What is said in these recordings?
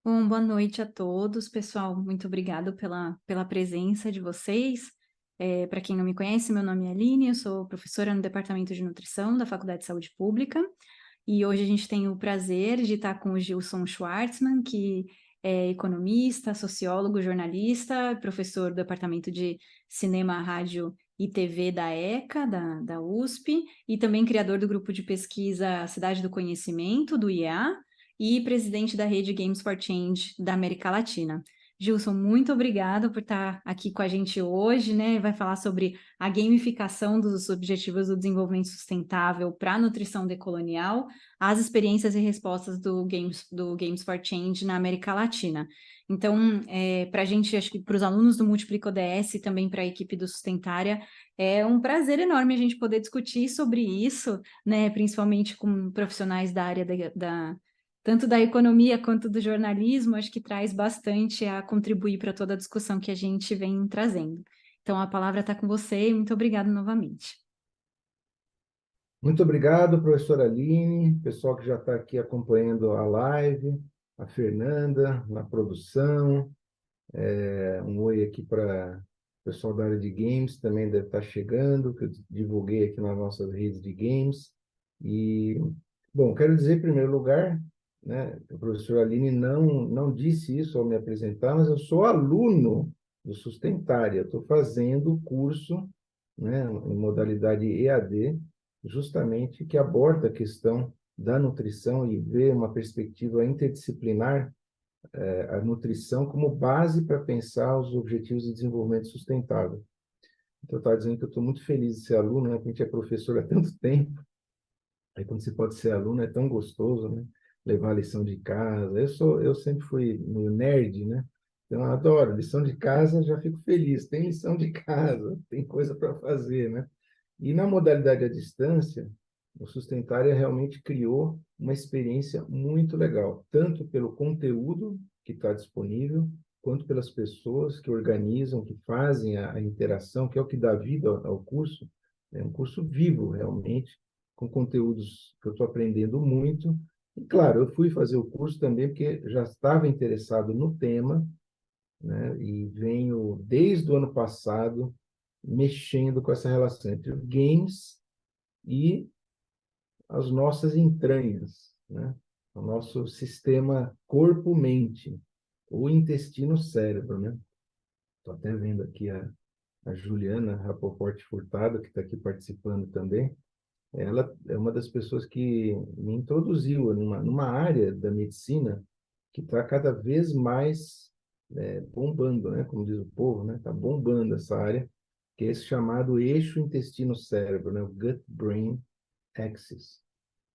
Bom, boa noite a todos, pessoal. Muito obrigado pela presença de vocês. Para quem não me conhece, meu nome é Aline, eu sou professora no Departamento de Nutrição da Faculdade de Saúde Pública. E hoje a gente tem o prazer de estar com o Gilson Schwartzman, que é economista, sociólogo, jornalista, professor do Departamento de Cinema, Rádio e TV da ECA, da USP, e também criador do grupo de pesquisa Cidade do Conhecimento, do IEA, e presidente da rede Games for Change da América Latina. Gilson, muito obrigada por estar aqui com a gente hoje, né? Vai falar sobre a gamificação dos Objetivos do Desenvolvimento Sustentável para a nutrição decolonial, as experiências e respostas do Games for Change na América Latina. Então, para a gente, acho que para os alunos do Multiplica ODS e também para a equipe do Sustentária, é um prazer enorme a gente poder discutir sobre isso, né? Principalmente com profissionais da área tanto da economia quanto do jornalismo, acho que traz bastante a contribuir para toda a discussão que a gente vem trazendo. Então, a palavra está com você e muito obrigada novamente. Muito obrigado, professora Aline, pessoal que já está aqui acompanhando a live, a Fernanda na produção, um oi aqui para o pessoal da área de games, também deve estar chegando, que eu divulguei aqui nas nossas redes de games. E, bom, quero dizer, em primeiro lugar, né, a professora Aline não disse isso ao me apresentar, mas eu sou aluno do Sustentária, estou fazendo o curso, né, em modalidade EAD, justamente que aborda a questão da nutrição e vê uma perspectiva interdisciplinar, a nutrição como base para pensar os objetivos de desenvolvimento sustentável. Então, eu estava dizendo que eu estou muito feliz de ser aluno, né? A gente é professor há tanto tempo, aí quando você pode ser aluno é tão gostoso, né? Levar a lição de casa. Eu sempre fui meio nerd, né? Então, eu adoro lição de casa, já fico feliz. Tem lição de casa, tem coisa para fazer, né? E na modalidade à distância, o Sustentária realmente criou uma experiência muito legal, tanto pelo conteúdo que está disponível, quanto pelas pessoas que organizam, que fazem a interação, que é o que dá vida ao curso. É um curso vivo, realmente, com conteúdos que eu estou aprendendo muito. E, claro, eu fui fazer o curso também porque já estava interessado no tema, né? E venho, desde o ano passado, mexendo com essa relação entre games e as nossas entranhas, né? O nosso sistema corpo-mente, o intestino-cérebro, né? Estou até vendo aqui a Juliana Rapoport Furtado, que está aqui participando também. Ela é uma das pessoas que me introduziu numa área da medicina que está cada vez mais bombando, né? Como diz o povo, né? Está bombando essa área, que é esse chamado eixo intestino-cérebro, né? O gut-brain axis,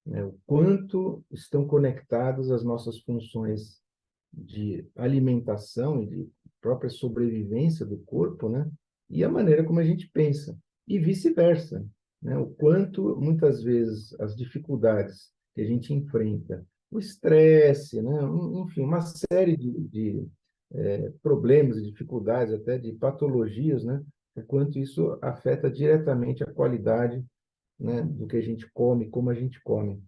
né? O quanto estão conectadas as nossas funções de alimentação e de própria sobrevivência do corpo, né? E a maneira como a gente pensa, e vice-versa, né? O quanto, muitas vezes, as dificuldades que a gente enfrenta, o estresse, né? Enfim, uma série de problemas e dificuldades, até de patologias, né? O quanto isso afeta diretamente a qualidade, né, do que a gente come, como a gente come.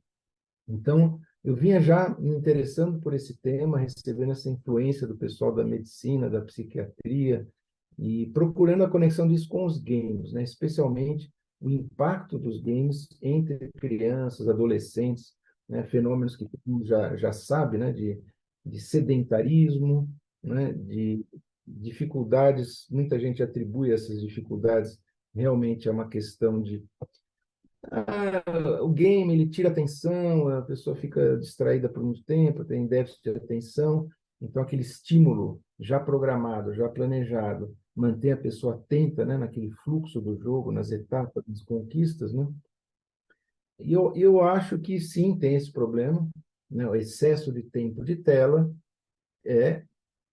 Então, eu vinha já me interessando por esse tema, recebendo essa influência do pessoal da medicina, da psiquiatria, e procurando a conexão disso com os games, né? Especialmente o impacto dos games entre crianças, adolescentes, né? Fenômenos que todo mundo já sabe, né? De sedentarismo, né? De dificuldades, muita gente atribui essas dificuldades realmente a uma questão de o game, ele tira atenção, a pessoa fica distraída por muito tempo, tem déficit de atenção, então aquele estímulo já programado, já planejado, mantém a pessoa atenta, né, naquele fluxo do jogo, nas etapas, nas conquistas, né? E eu acho que sim, tem esse problema, né? O excesso de tempo de tela é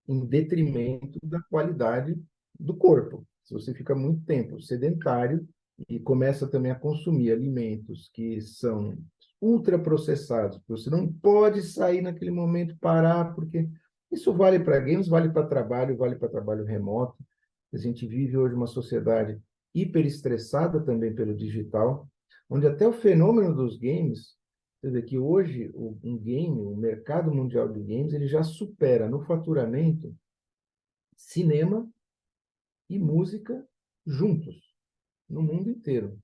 em detrimento da qualidade do corpo. Se você fica muito tempo sedentário e começa também a consumir alimentos que são ultraprocessados, você não pode sair naquele momento, parar, porque isso vale para games, vale para trabalho remoto. A gente vive hoje uma sociedade hiperestressada também pelo digital, onde até o fenômeno dos games Você vê que hoje um game, o mercado mundial de games, ele já supera no faturamento cinema e música juntos, no mundo inteiro.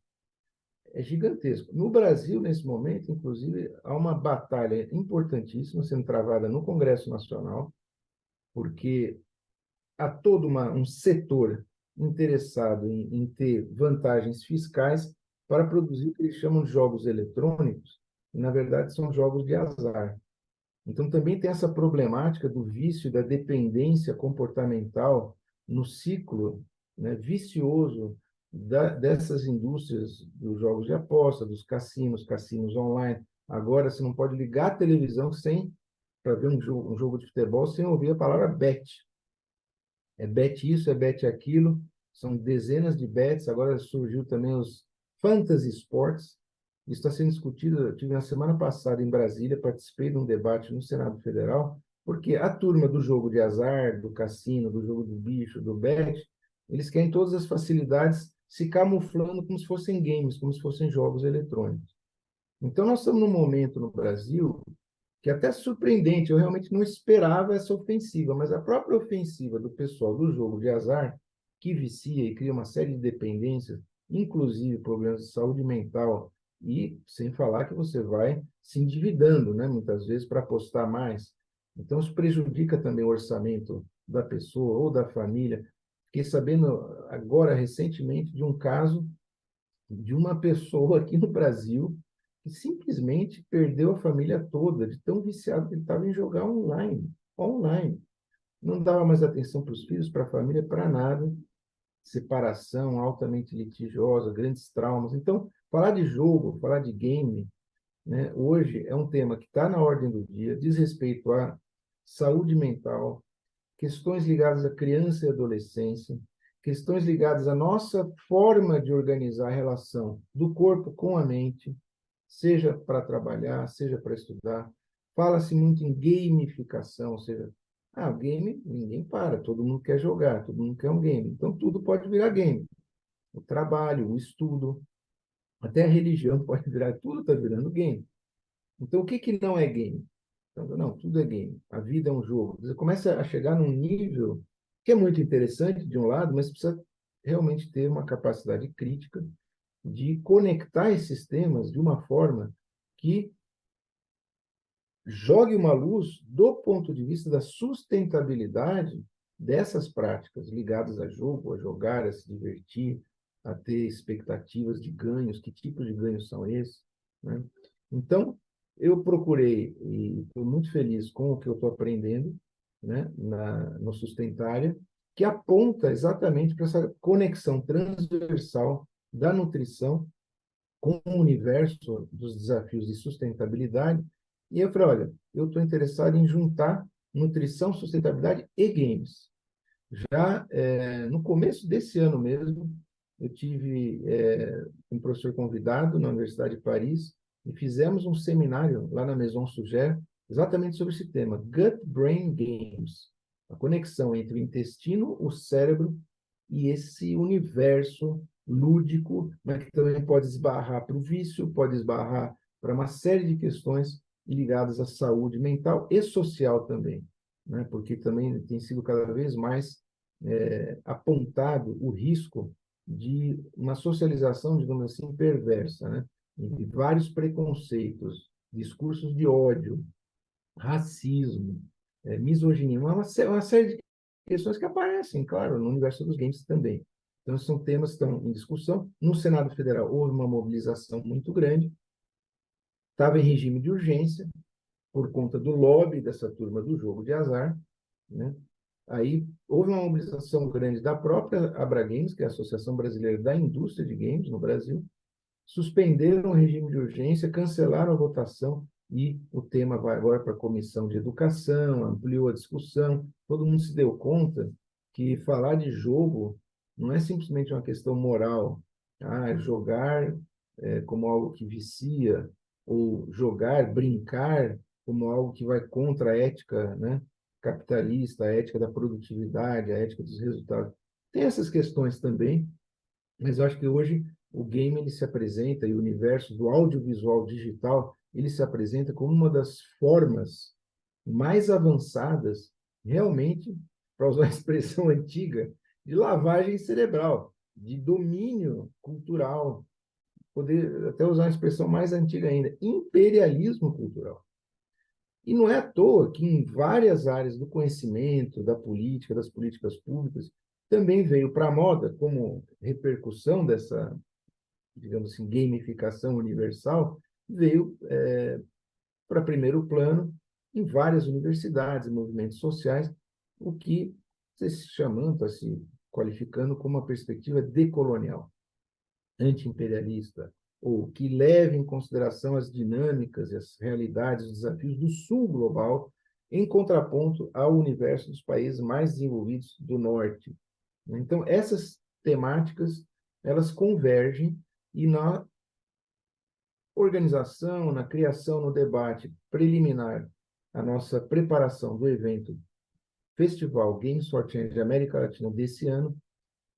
É gigantesco. No Brasil, nesse momento, inclusive, há uma batalha importantíssima sendo travada no Congresso Nacional, porque há todo um setor interessado em ter vantagens fiscais para produzir o que eles chamam de jogos eletrônicos, e, na verdade, são jogos de azar. Então, também tem essa problemática do vício, da dependência comportamental no ciclo, né, vicioso dessas indústrias dos jogos de aposta, dos cassinos online. Agora, você não pode ligar a televisão sem para ver um jogo de futebol sem ouvir a palavra bet. É bet isso, é bet aquilo. São dezenas de bets. Agora surgiu também os fantasy sports. Isso está sendo discutido. Eu tive na semana passada em Brasília, participei de um debate no Senado Federal, porque a turma do jogo de azar, do cassino, do jogo do bicho, do bet, eles querem todas as facilidades se camuflando como se fossem games, como se fossem jogos eletrônicos. Então, nós estamos num momento no Brasil que é até surpreendente, eu realmente não esperava essa ofensiva, mas a própria ofensiva do pessoal do jogo de azar, que vicia e cria uma série de dependências, inclusive problemas de saúde mental, e sem falar que você vai se endividando, né, muitas vezes, para apostar mais. Então, isso prejudica também o orçamento da pessoa ou da família. Fiquei sabendo agora, recentemente, de um caso de uma pessoa aqui no Brasil que simplesmente perdeu a família toda, de tão viciado que ele estava em jogar online. Online. Não dava mais atenção para os filhos, para a família, para nada. Separação altamente litigiosa, grandes traumas. Então, falar de jogo, falar de game, né, hoje é um tema que está na ordem do dia, diz respeito à saúde mental, questões ligadas à criança e adolescência, questões ligadas à nossa forma de organizar a relação do corpo com a mente, seja para trabalhar, seja para estudar. Fala-se muito em gamificação, ou seja, o game ninguém para, todo mundo quer jogar, todo mundo quer um game. Então tudo pode virar game. O trabalho, o estudo, até a religião pode virar, tudo está virando game. Então o que que não é game? Então, não, tudo é game. A vida é um jogo. Você começa a chegar num nível que é muito interessante, de um lado, mas precisa realmente ter uma capacidade crítica de conectar esses temas de uma forma que jogue uma luz do ponto de vista da sustentabilidade dessas práticas ligadas a jogo, a jogar, a se divertir, a ter expectativas de ganhos, que tipos de ganhos são esses, né? Então, eu procurei, e estou muito feliz com o que eu estou aprendendo, né, no Sustentária, que aponta exatamente para essa conexão transversal da nutrição com o universo dos desafios de sustentabilidade. E eu falei, olha, eu estou interessado em juntar nutrição, sustentabilidade e games. Já no começo desse ano mesmo, eu tive um professor convidado na Universidade de Paris e fizemos um seminário lá na Maison Suger exatamente sobre esse tema, Gut-Brain Games, a conexão entre o intestino, o cérebro e esse universo lúdico, mas que também pode esbarrar para o vício, pode esbarrar para uma série de questões ligadas à saúde mental e social também, né? Porque também tem sido cada vez mais apontado o risco de uma socialização, digamos assim, perversa, né? De vários preconceitos, discursos de ódio, racismo, misoginia, uma série de questões que aparecem, claro, no universo dos games também. Então, são temas que estão em discussão. No Senado Federal houve uma mobilização muito grande, estava em regime de urgência, por conta do lobby dessa turma do jogo de azar, né? Aí houve uma mobilização grande da própria Abra Games, que é a Associação Brasileira da Indústria de Games no Brasil, suspenderam o regime de urgência, cancelaram a votação e o tema vai agora para a Comissão de Educação, ampliou a discussão. Todo mundo se deu conta que falar de jogo não é simplesmente uma questão moral. Jogar como algo que vicia, ou jogar, brincar como algo que vai contra a ética, né, capitalista, a ética da produtividade, a ética dos resultados. Tem essas questões também, mas eu acho que hoje o game ele se apresenta e o universo do audiovisual digital ele se apresenta como uma das formas mais avançadas, realmente, para usar uma expressão antiga, de lavagem cerebral, de domínio cultural, poder até usar uma expressão mais antiga ainda, imperialismo cultural. E não é à toa que em várias áreas do conhecimento, da política, das políticas públicas, também veio para a moda, como repercussão dessa, digamos assim, gamificação universal, veio para primeiro plano em várias universidades e movimentos sociais, o que se chamando, assim, qualificando como uma perspectiva decolonial, anti-imperialista, ou que leve em consideração as dinâmicas e as realidades, os desafios do sul global, em contraponto ao universo dos países mais desenvolvidos do norte. Então, essas temáticas, elas convergem e na organização, na criação, no debate preliminar, a nossa preparação do evento Festival Games for Change América Latina desse ano,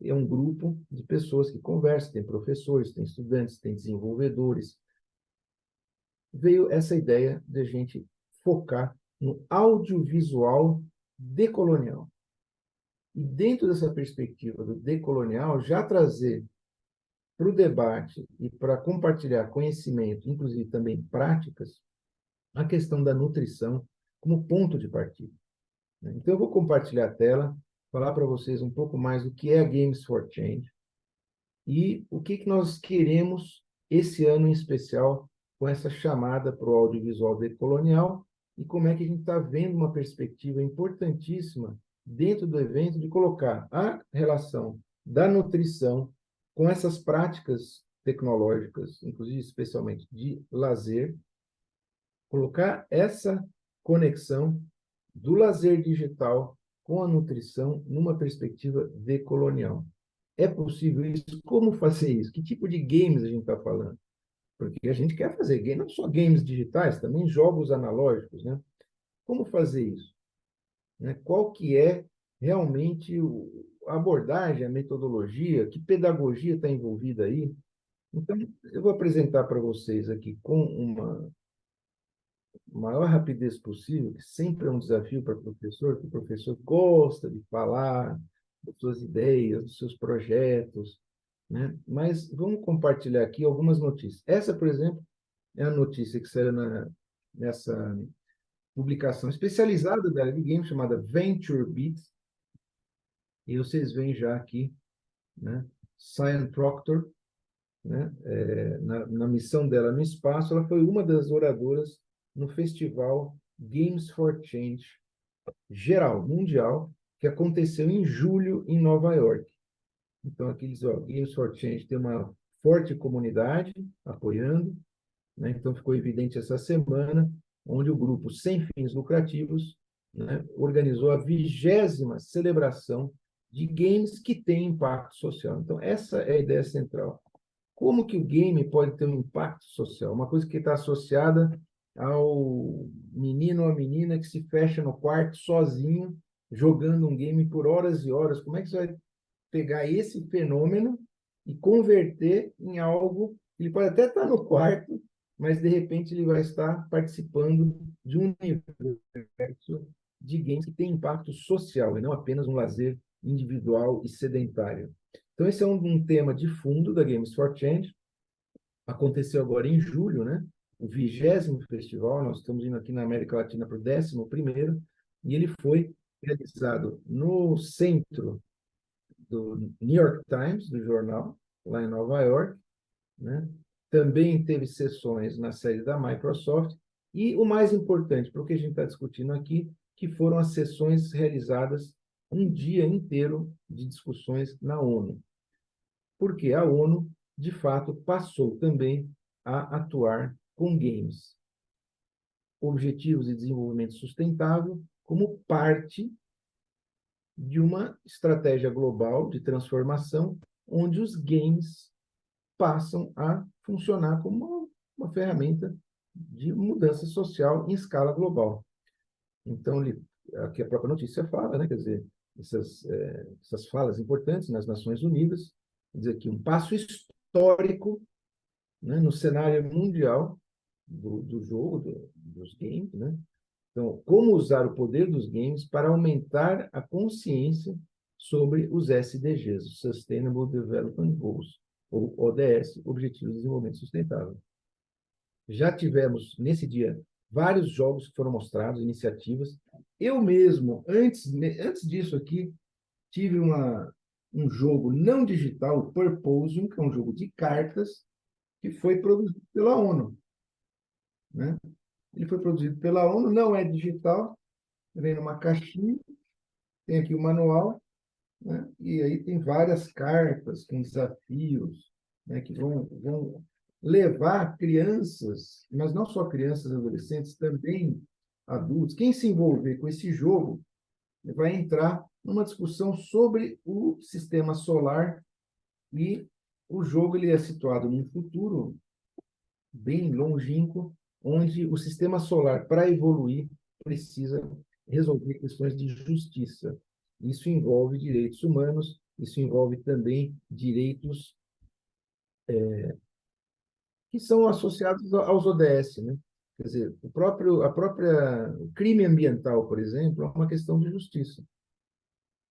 é um grupo de pessoas que conversam, tem professores, tem estudantes, tem desenvolvedores. Veio essa ideia de a gente focar no audiovisual decolonial. E dentro dessa perspectiva do decolonial, já trazer para o debate e para compartilhar conhecimento, inclusive também práticas, a questão da nutrição como ponto de partida. Então, eu vou compartilhar a tela, falar para vocês um pouco mais do que é a Games for Change e o que nós queremos esse ano em especial com essa chamada para o audiovisual decolonial e como é que a gente está vendo uma perspectiva importantíssima dentro do evento de colocar a relação da nutrição com essas práticas tecnológicas, inclusive especialmente de lazer, colocar essa conexão do lazer digital com a nutrição numa perspectiva decolonial. É possível isso? Como fazer isso? Que tipo de games a gente está falando? Porque a gente quer fazer games, não só games digitais, também jogos analógicos, né? Como fazer isso? Né? Qual que é realmente a abordagem, a metodologia, que pedagogia está envolvida aí? Então, eu vou apresentar para vocês aqui com uma maior rapidez possível, que sempre é um desafio para o professor, porque o professor gosta de falar das suas ideias, dos seus projetos, né? Mas vamos compartilhar aqui algumas notícias. Essa, por exemplo, é a notícia que saiu nessa publicação especializada da Live Game, chamada Venture Beat, e vocês veem já aqui, né? Cyan Proctor, né? Na missão dela no espaço, ela foi uma das oradoras no festival Games for Change geral, mundial, que aconteceu em julho em Nova York. Então, aqui eles, ó, Games for Change tem uma forte comunidade apoiando, né? Então, ficou evidente essa semana, onde o grupo Sem Fins Lucrativos, né, organizou a 20ª celebração de games que têm impacto social. Então, essa é a ideia central. Como que o game pode ter um impacto social? Uma coisa que está associada ao menino ou a menina que se fecha no quarto sozinho, jogando um game por horas e horas. Como é que você vai pegar esse fenômeno e converter em algo? Ele pode até estar no quarto, mas de repente ele vai estar participando de um universo de games que tem impacto social e não apenas um lazer individual e sedentário. Então, esse é um tema de fundo da Games for Change. Aconteceu agora em julho, né? O 20º festival. Nós estamos indo aqui na América Latina para o 11º, e ele foi realizado no centro do New York Times, do jornal, lá em Nova York, né? Também teve sessões na sede da Microsoft, e o mais importante, para o que a gente está discutindo aqui, que foram as sessões realizadas um dia inteiro de discussões na ONU. Porque a ONU, de fato, passou também a atuar com games, Objetivos de Desenvolvimento Sustentável, como parte de uma estratégia global de transformação, onde os games passam a funcionar como uma ferramenta de mudança social em escala global. Então, aqui a própria notícia fala, né? Quer dizer, essas falas importantes nas Nações Unidas, quer dizer, que um passo histórico, né, no cenário mundial do jogo, dos games, né? Então, como usar o poder dos games para aumentar a consciência sobre os SDGs, os Sustainable Development Goals, ou ODS, Objetivos de Desenvolvimento Sustentável. Já tivemos, nesse dia, vários jogos que foram mostrados, iniciativas. Eu mesmo, antes disso aqui, tive um jogo não digital, o Purposium, que é um jogo de cartas, que foi produzido pela ONU, né? Ele foi produzido pela ONU, não é digital, vem numa caixinha, tem aqui o manual, né? E aí tem várias cartas com desafios, né? Que vão levar crianças, mas não só crianças e adolescentes, também adultos. Quem se envolver com esse jogo vai entrar numa discussão sobre o sistema solar e o jogo ele é situado num futuro bem longínquo, onde o sistema solar, para evoluir, precisa resolver questões de justiça. Isso envolve direitos humanos, isso envolve também direitos que são associados aos ODS, né? Quer dizer, o crime ambiental, por exemplo, é uma questão de justiça.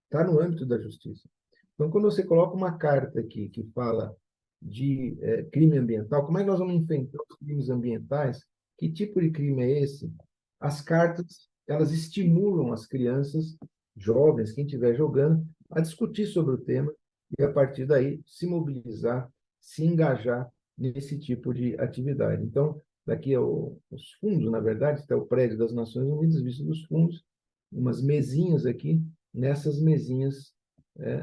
Está no âmbito da justiça. Então, quando você coloca uma carta aqui que fala de crime ambiental, como é que nós vamos enfrentar os crimes ambientais? Que tipo de crime é esse? As cartas, elas estimulam as crianças, jovens, quem estiver jogando, a discutir sobre o tema e, a partir daí, se mobilizar, se engajar nesse tipo de atividade. Então, daqui os fundos, na verdade, está o prédio das Nações Unidas, visto dos fundos, umas mesinhas aqui, nessas mesinhas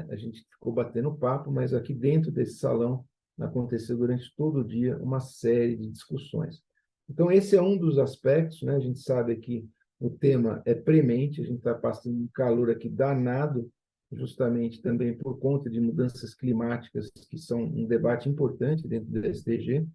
a gente ficou batendo papo, mas aqui dentro desse salão aconteceu durante todo o dia uma série de discussões. Então, esse é um dos aspectos, né? A gente sabe que o tema é premente, a gente está passando um calor aqui danado, justamente também por conta de mudanças climáticas, que são um debate importante dentro do SDG.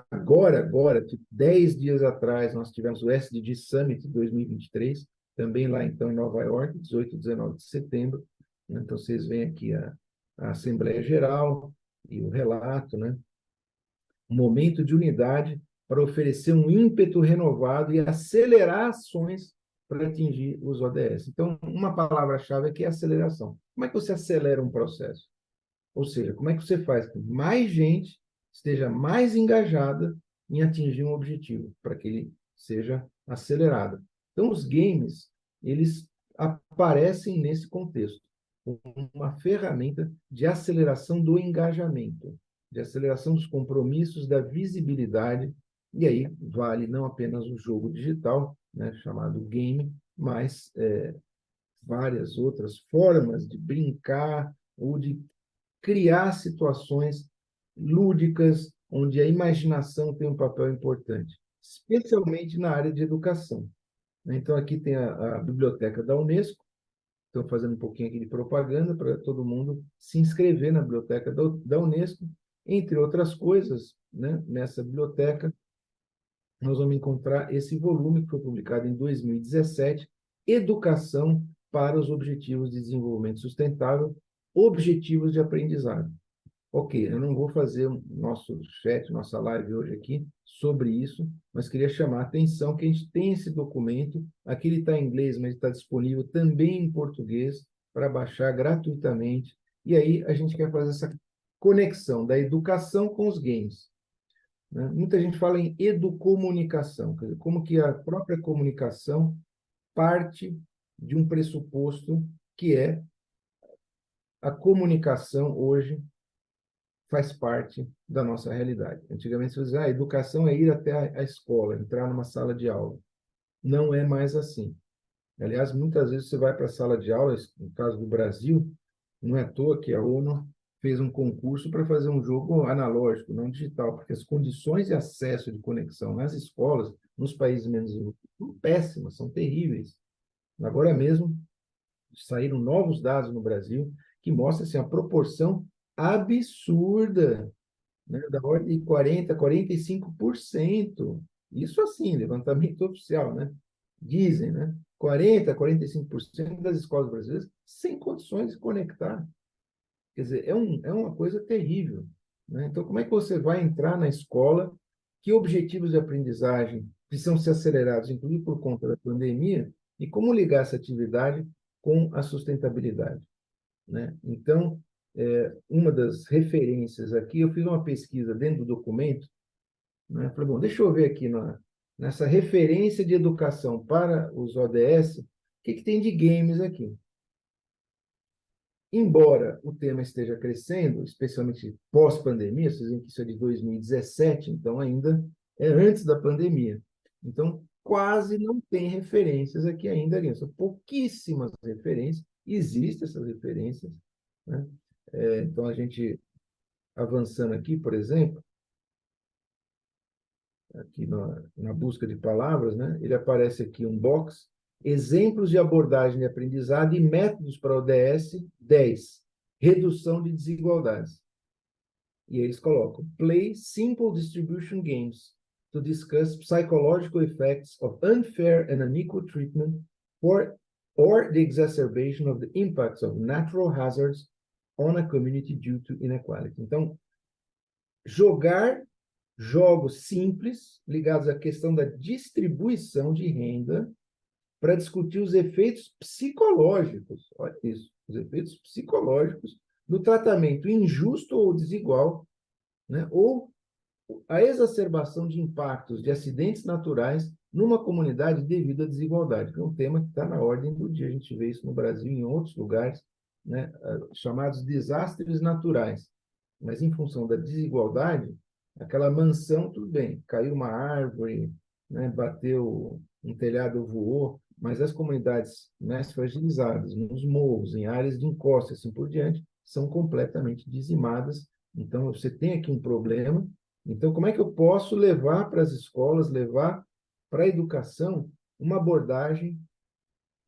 Agora, tipo, 10 dias atrás, nós tivemos o SDG Summit 2023, também lá então em Nova York, 18 e 19 de setembro. Então, vocês veem aqui a Assembleia Geral e o relato, né? Um momento de unidade para oferecer um ímpeto renovado e acelerar ações para atingir os ODS. Então, uma palavra-chave aqui é aceleração. Como é que você acelera um processo? Ou seja, como é que você faz que mais gente esteja mais engajada em atingir um objetivo, para que ele seja acelerado? Então, os games, eles aparecem nesse contexto, como uma ferramenta de aceleração do engajamento, de aceleração dos compromissos, da visibilidade, e aí vale não apenas o jogo digital, né, chamado game, mas várias outras formas de brincar ou de criar situações lúdicas, onde a imaginação tem um papel importante, especialmente na área de educação. Então, aqui tem a biblioteca da Unesco, estou fazendo um pouquinho aqui de propaganda para todo mundo se inscrever na biblioteca da Unesco. Entre outras coisas, né, nessa biblioteca, nós vamos encontrar esse volume que foi publicado em 2017, Educação para os Objetivos de Desenvolvimento Sustentável, Objetivos de Aprendizado. Ok, eu não vou fazer o nosso chat, nossa live hoje aqui sobre isso, mas queria chamar a atenção que a gente tem esse documento, aqui ele está em inglês, mas está disponível também em português para baixar gratuitamente, e aí a gente quer fazer essa conexão da educação com os games, né? Muita gente fala em educomunicação, quer dizer, como que a própria comunicação parte de um pressuposto que é a comunicação hoje faz parte da nossa realidade. Antigamente, você dizia, a educação é ir até a escola, entrar numa sala de aula. Não é mais assim. Aliás, muitas vezes você vai para a sala de aula, no caso do Brasil, não é à toa que a ONU fez um concurso para fazer um jogo analógico, não digital, porque as condições de acesso de conexão nas escolas, nos países menos desenvolvidos, são péssimas, são terríveis. Agora mesmo, saíram novos dados no Brasil que mostram assim, a proporção absurda, né, da ordem de 40%, 45%. Isso assim, levantamento oficial, né? Dizem, né? 40%, 45% das escolas brasileiras sem condições de conectar. Quer dizer, é uma coisa terrível, né? Então, como é que você vai entrar na escola que objetivos de aprendizagem precisam ser acelerados, inclusive por conta da pandemia, e como ligar essa atividade com a sustentabilidade, né? Então, uma das referências aqui, eu fiz uma pesquisa dentro do documento, né? Falei, bom, deixa eu ver aqui nessa referência de educação para os ODS, o que tem de games aqui. Embora o tema esteja crescendo, especialmente pós-pandemia, vocês veem que isso é de 2017, então ainda é antes da pandemia. Então, quase não tem referências aqui ainda, são pouquíssimas referências, existem essas referências, né? Então, a gente avançando aqui, por exemplo, aqui na busca de palavras, né? Ele aparece aqui um box, exemplos de abordagem de aprendizado e métodos para o ODS 10, redução de desigualdades. E eles colocam, play simple distribution games to discuss psychological effects of unfair and unequal treatment or the exacerbation of the impacts of natural hazards on a community due to inequality. Então, jogar jogos simples ligados à questão da distribuição de renda para discutir os efeitos psicológicos, olha isso, os efeitos psicológicos do tratamento injusto ou desigual, né, ou a exacerbação de impactos de acidentes naturais numa comunidade devido à desigualdade, que é um tema que está na ordem do dia. A gente vê isso no Brasil e em outros lugares, né, chamados desastres naturais. Mas, em função da desigualdade, aquela mansão, tudo bem, caiu uma árvore, né, bateu, um telhado voou, mas as comunidades mais fragilizadas, nos morros, em áreas de encosta, assim por diante, são completamente dizimadas. Então, você tem aqui um problema. Então, como é que eu posso levar para as escolas, levar para a educação uma abordagem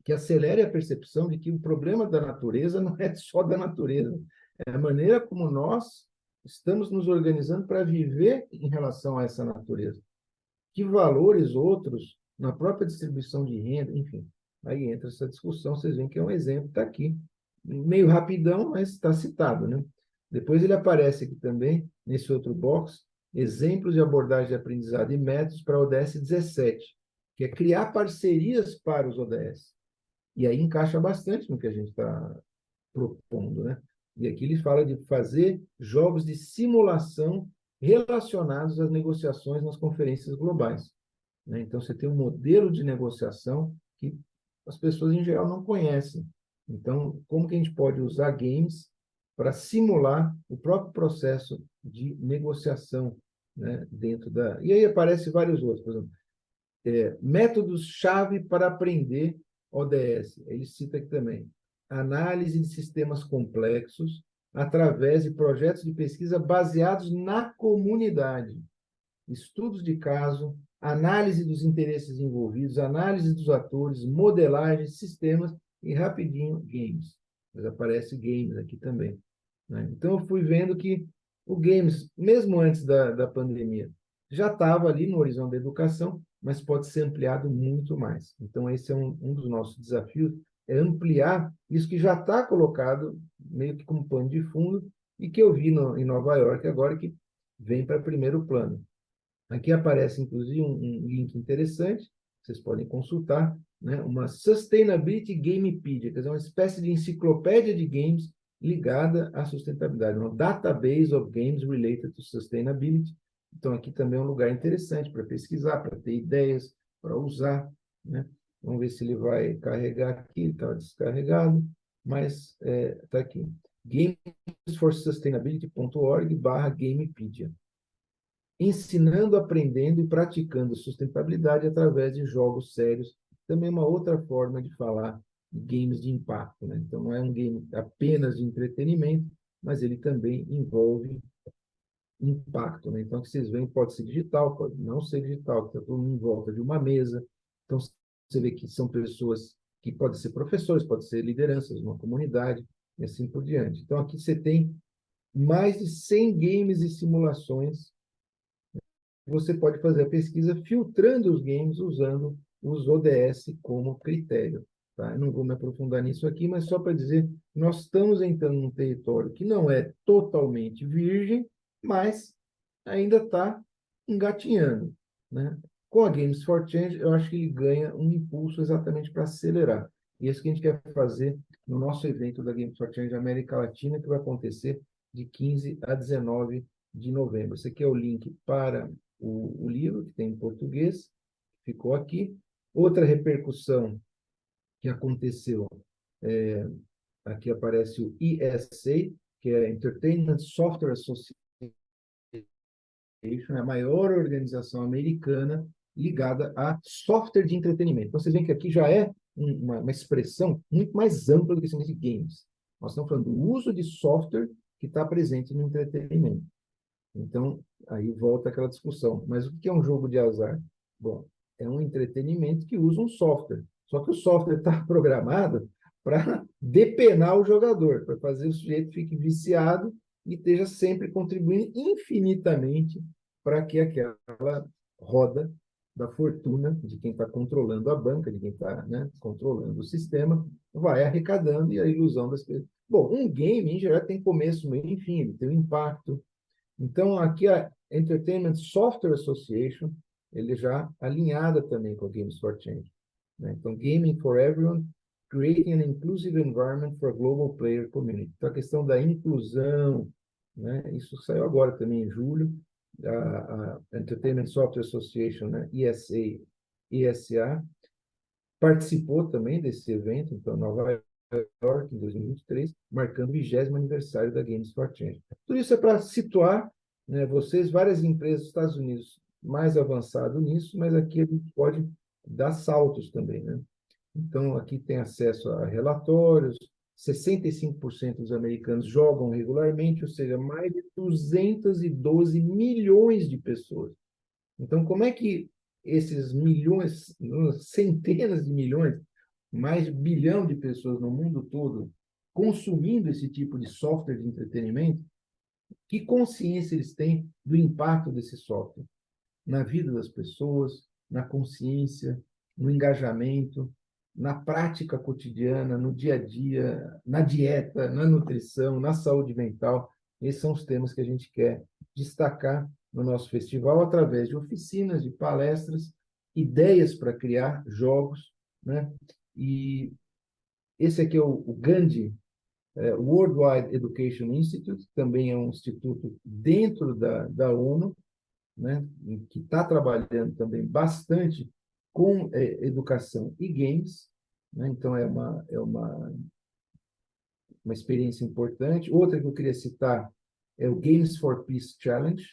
que acelere a percepção de que o problema da natureza não é só da natureza, é a maneira como nós estamos nos organizando para viver em relação a essa natureza. Que valores outros na própria distribuição de renda, enfim. Aí entra essa discussão, vocês veem que é um exemplo, está aqui. Meio rapidão, mas está citado, né? Depois ele aparece aqui também, nesse outro box, exemplos de abordagem de aprendizado e métodos para a ODS 17, que é criar parcerias para os ODS. E aí encaixa bastante no que a gente está propondo, né? E aqui ele fala de fazer jogos de simulação relacionados às negociações nas conferências globais, né? Então, você tem um modelo de negociação que as pessoas, em geral, não conhecem. Então, como que a gente pode usar games para simular o próprio processo de negociação, né, dentro da... E aí aparecem vários outros, por exemplo, métodos-chave para aprender ODS. Ele cita aqui também análise de sistemas complexos através de projetos de pesquisa baseados na comunidade, estudos de caso, análise dos interesses envolvidos, análise dos atores, modelagem, sistemas e, rapidinho, games. Mas aparece games aqui também, né? Então, eu fui vendo que o games, mesmo antes da pandemia, já estava ali no horizonte da educação, mas pode ser ampliado muito mais. Então, esse é um dos nossos desafios, é ampliar isso que já está colocado meio que como pano de fundo e que eu vi em Nova York agora que vem para primeiro plano. Aqui aparece, inclusive, um link interessante, vocês podem consultar, né? Uma Sustainability Gamepedia, quer dizer, uma espécie de enciclopédia de games ligada à sustentabilidade, uma database of games related to sustainability. Então, aqui também é um lugar interessante para pesquisar, para ter ideias, para usar, né? Vamos ver se ele vai carregar aqui, está descarregado, mas está aqui. gamesforsustainability.org/gamepedia. Ensinando, aprendendo e praticando sustentabilidade através de jogos sérios. Também uma outra forma de falar de games de impacto, né? Então, não é um game apenas de entretenimento, mas ele também envolve impacto, né? Então, o que vocês veem pode ser digital, pode não ser digital, está todo mundo em volta de uma mesa. Então, você vê que são pessoas que podem ser professores, podem ser lideranças numa comunidade, e assim por diante. Então, aqui você tem mais de 100 games e simulações. Você pode fazer a pesquisa filtrando os games usando os ODS como critério. Tá? Eu não vou me aprofundar nisso aqui, mas só para dizer que nós estamos entrando num território que não é totalmente virgem, mas ainda está engatinhando, né? Com a Games for Change, eu acho que ele ganha um impulso exatamente para acelerar. E é isso que a gente quer fazer no nosso evento da Games for Change América Latina, que vai acontecer de 15 a 19 de novembro. Esse aqui é o link para o livro, que tem em português, ficou aqui. Outra repercussão que aconteceu, aqui aparece o ESA, que é Entertainment Software Association, é a maior organização americana ligada a software de entretenimento. Então, vocês veem que aqui já é uma expressão muito mais ampla do que esse de games. Nós estamos falando do uso de software que está presente no entretenimento. Então, aí volta aquela discussão. Mas o que é um jogo de azar? Bom, é um entretenimento que usa um software. Só que o software está programado para depenar o jogador, para fazer o sujeito fique viciado e esteja sempre contribuindo infinitamente para que aquela roda da fortuna de quem está controlando a banca, de quem está, né, controlando o sistema, vai arrecadando e a ilusão das pessoas. Bom, um game, em geral, tem começo, meio e fim, ele tem um impacto. Então, aqui a Entertainment Software Association, ele já alinhada também com a Games for Change, né? Então, Gaming for Everyone, Creating an Inclusive Environment for a Global Player Community. Então, a questão da inclusão, né? Isso saiu agora também em julho, a Entertainment Software Association, né? ESA, ESA, participou também desse evento, então, Nova York, em 2023, marcando o 20º aniversário da Games for Change. Tudo isso é para situar, né, vocês, várias empresas dos Estados Unidos mais avançado nisso, mas aqui a gente pode dar saltos também, né? Então, aqui tem acesso a relatórios, 65% dos americanos jogam regularmente, ou seja, mais de 212 milhões de pessoas. Então, como é que esses milhões, centenas de milhões, mais de 1 bilhão de pessoas no mundo todo consumindo esse tipo de software de entretenimento, que consciência eles têm do impacto desse software na vida das pessoas, na consciência, no engajamento, na prática cotidiana, no dia a dia, na dieta, na nutrição, na saúde mental. Esses são os temas que a gente quer destacar no nosso festival através de oficinas, de palestras, ideias para criar jogos, né? E esse aqui é o Gandhi Worldwide Education Institute, também é um instituto dentro da ONU, né, que está trabalhando também bastante com educação e games, né? Então uma experiência importante. Outra que eu queria citar é o Games for Peace Challenge,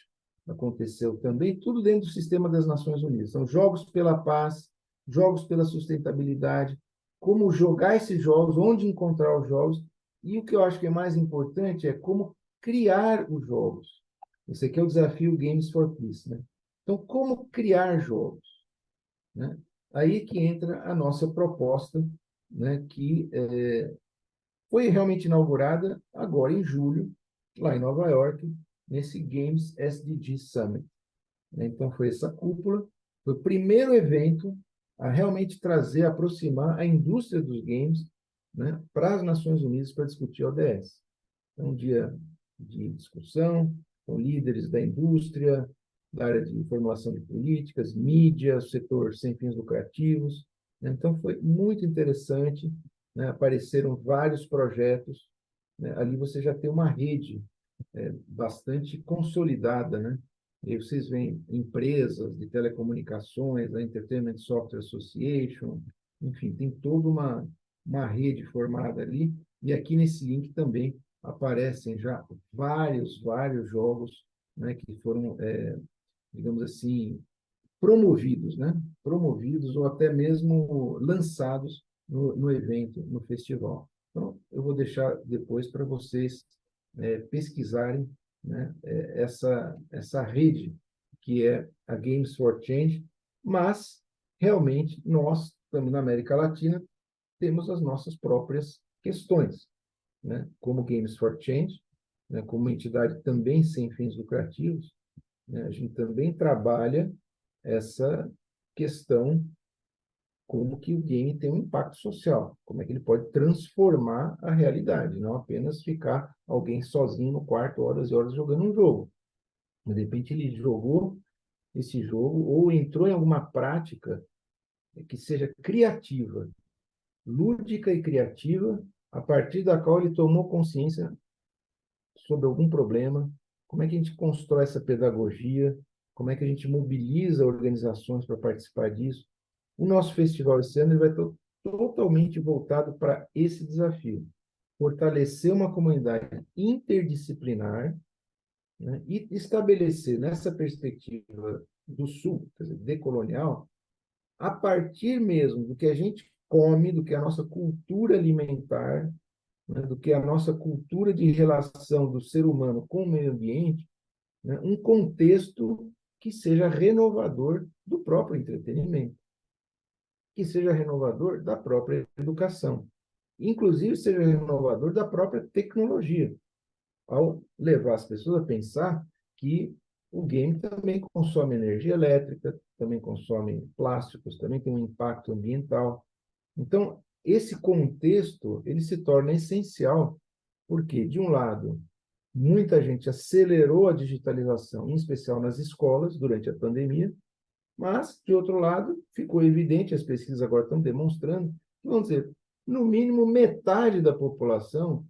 aconteceu também, tudo dentro do sistema das Nações Unidas. São jogos pela paz, jogos pela sustentabilidade, como jogar esses jogos, onde encontrar os jogos, e o que eu acho que é mais importante é como criar os jogos. Esse aqui é o desafio Games for Peace, né? Então, como criar jogos, né? Aí que entra a nossa proposta, né, que foi realmente inaugurada agora em julho, lá em Nova York, nesse Games SDG Summit. Então, foi essa cúpula, foi o primeiro evento a realmente trazer, aproximar a indústria dos games, né, para as Nações Unidas para discutir ODS. Então, um dia de discussão com líderes da indústria, da área de formulação de políticas, mídia, setor sem fins lucrativos. Então, foi muito interessante, né? Apareceram vários projetos, né? Ali você já tem uma rede bastante consolidada, né? E aí vocês veem empresas de telecomunicações, a Entertainment Software Association, enfim, tem toda uma rede formada ali. E aqui nesse link também aparecem já vários jogos, né, que foram, digamos assim, promovidos, né? Promovidos ou até mesmo lançados no evento, no festival. Então, eu vou deixar depois para vocês pesquisarem, né, essa rede que é a Games for Change, mas realmente nós, estamos na América Latina, temos as nossas próprias questões, né? Como Games for Change, né, como uma entidade também sem fins lucrativos, né, a gente também trabalha essa questão como que o game tem um impacto social, como é que ele pode transformar a realidade, não apenas ficar alguém sozinho no quarto horas e horas jogando um jogo. De repente ele jogou, esse jogo ou entrou em alguma prática que seja criativa, lúdica e criativa, a partir da qual ele tomou consciência sobre algum problema, como é que a gente constrói essa pedagogia, como é que a gente mobiliza organizações para participar disso. O nosso festival esse ano ele vai estar totalmente voltado para esse desafio, fortalecer uma comunidade interdisciplinar, né, e estabelecer nessa perspectiva do Sul, quer dizer, decolonial, a partir mesmo do que a gente come, do que a nossa cultura alimentar, né, do que a nossa cultura de relação do ser humano com o meio ambiente, né, um contexto que seja renovador do próprio entretenimento, que seja renovador da própria educação, inclusive seja renovador da própria tecnologia, ao levar as pessoas a pensar que o game também consome energia elétrica, também consome plásticos, também tem um impacto ambiental. Então, esse contexto ele se torna essencial, porque, de um lado, muita gente acelerou a digitalização, em especial nas escolas, durante a pandemia, mas, de outro lado, ficou evidente, as pesquisas agora estão demonstrando, que, vamos dizer, no mínimo metade da população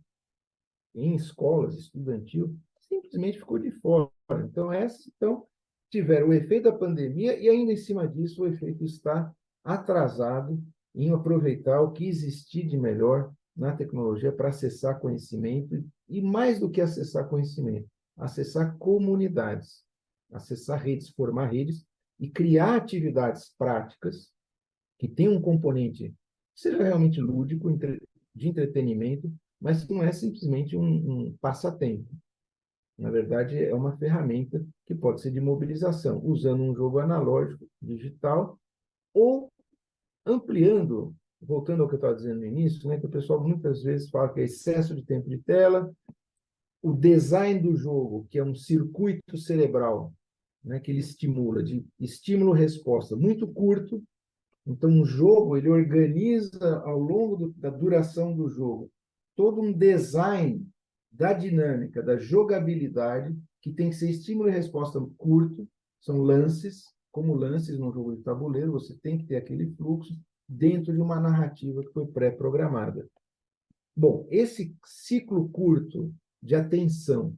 em escolas estudantil simplesmente ficou de fora. Então, tiveram o efeito da pandemia e, ainda em cima disso, o efeito está atrasado em aproveitar o que existir de melhor na tecnologia para acessar conhecimento e, mais do que acessar conhecimento, acessar comunidades, acessar redes, formar redes e criar atividades práticas que tenham um componente que seja realmente lúdico, de entretenimento, mas que não é simplesmente um passatempo. Na verdade, é uma ferramenta que pode ser de mobilização, usando um jogo analógico, digital, ou ampliando, voltando ao que eu estava dizendo no início, né, que o pessoal muitas vezes fala que é excesso de tempo de tela, o design do jogo, que é um circuito cerebral, né, que ele estimula, de estímulo-resposta muito curto. Então, um jogo, ele organiza, ao longo da duração do jogo, todo um design da dinâmica, da jogabilidade, que tem que ser estímulo e resposta curto, são lances, como lances num jogo de tabuleiro, você tem que ter aquele fluxo dentro de uma narrativa que foi pré-programada. Bom, esse ciclo curto de atenção,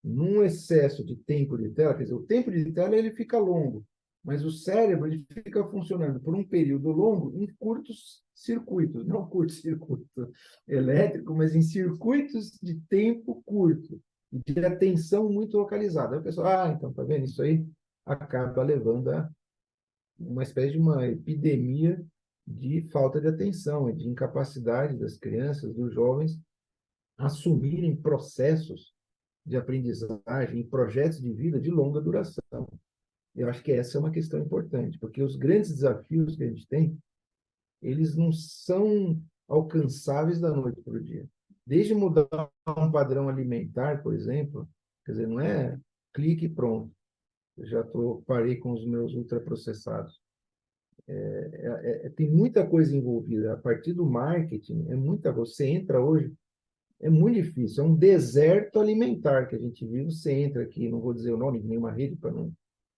num excesso de tempo de tela, quer dizer, o tempo de tela ele fica longo, mas o cérebro ele fica funcionando por um período longo em curtos circuitos, não curto-circuito elétrico, mas em circuitos de tempo curto, de atenção muito localizada. Aí o pessoal, então, tá vendo? Isso aí acaba levando a uma espécie de uma epidemia de falta de atenção e de incapacidade das crianças, dos jovens, assumirem processos de aprendizagem e projetos de vida de longa duração. Eu acho que essa é uma questão importante, porque os grandes desafios que a gente tem, eles não são alcançáveis da noite para o dia. Desde mudar um padrão alimentar, por exemplo, quer dizer, não é clique e pronto. Eu já parei com os meus ultraprocessados. Tem muita coisa envolvida. A partir do marketing, é muita. Você entra hoje, é muito difícil. É um deserto alimentar que a gente vive. Você entra aqui, não vou dizer o nome de nenhuma rede para não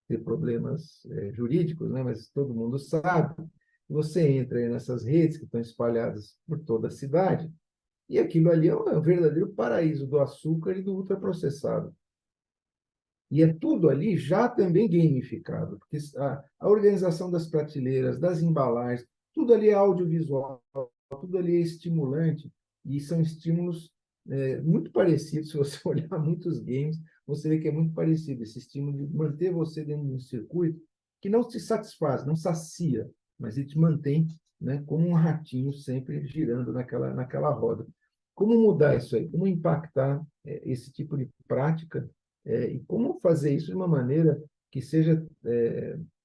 ter problemas jurídicos, né? Mas todo mundo sabe. Você entra aí nessas redes que estão espalhadas por toda a cidade e aquilo ali é um verdadeiro paraíso do açúcar e do ultraprocessado. E é tudo ali já também gamificado, porque a organização das prateleiras, das embalagens, tudo ali é audiovisual, tudo ali é estimulante, e são estímulos muito parecidos. Se você olhar muitos games, você vê que é muito parecido, esse estímulo de manter você dentro de um circuito que não te satisfaz, não sacia, mas ele te mantém, né, como um ratinho sempre girando naquela roda. Como mudar isso aí? Como impactar esse tipo de prática e como fazer isso de uma maneira que seja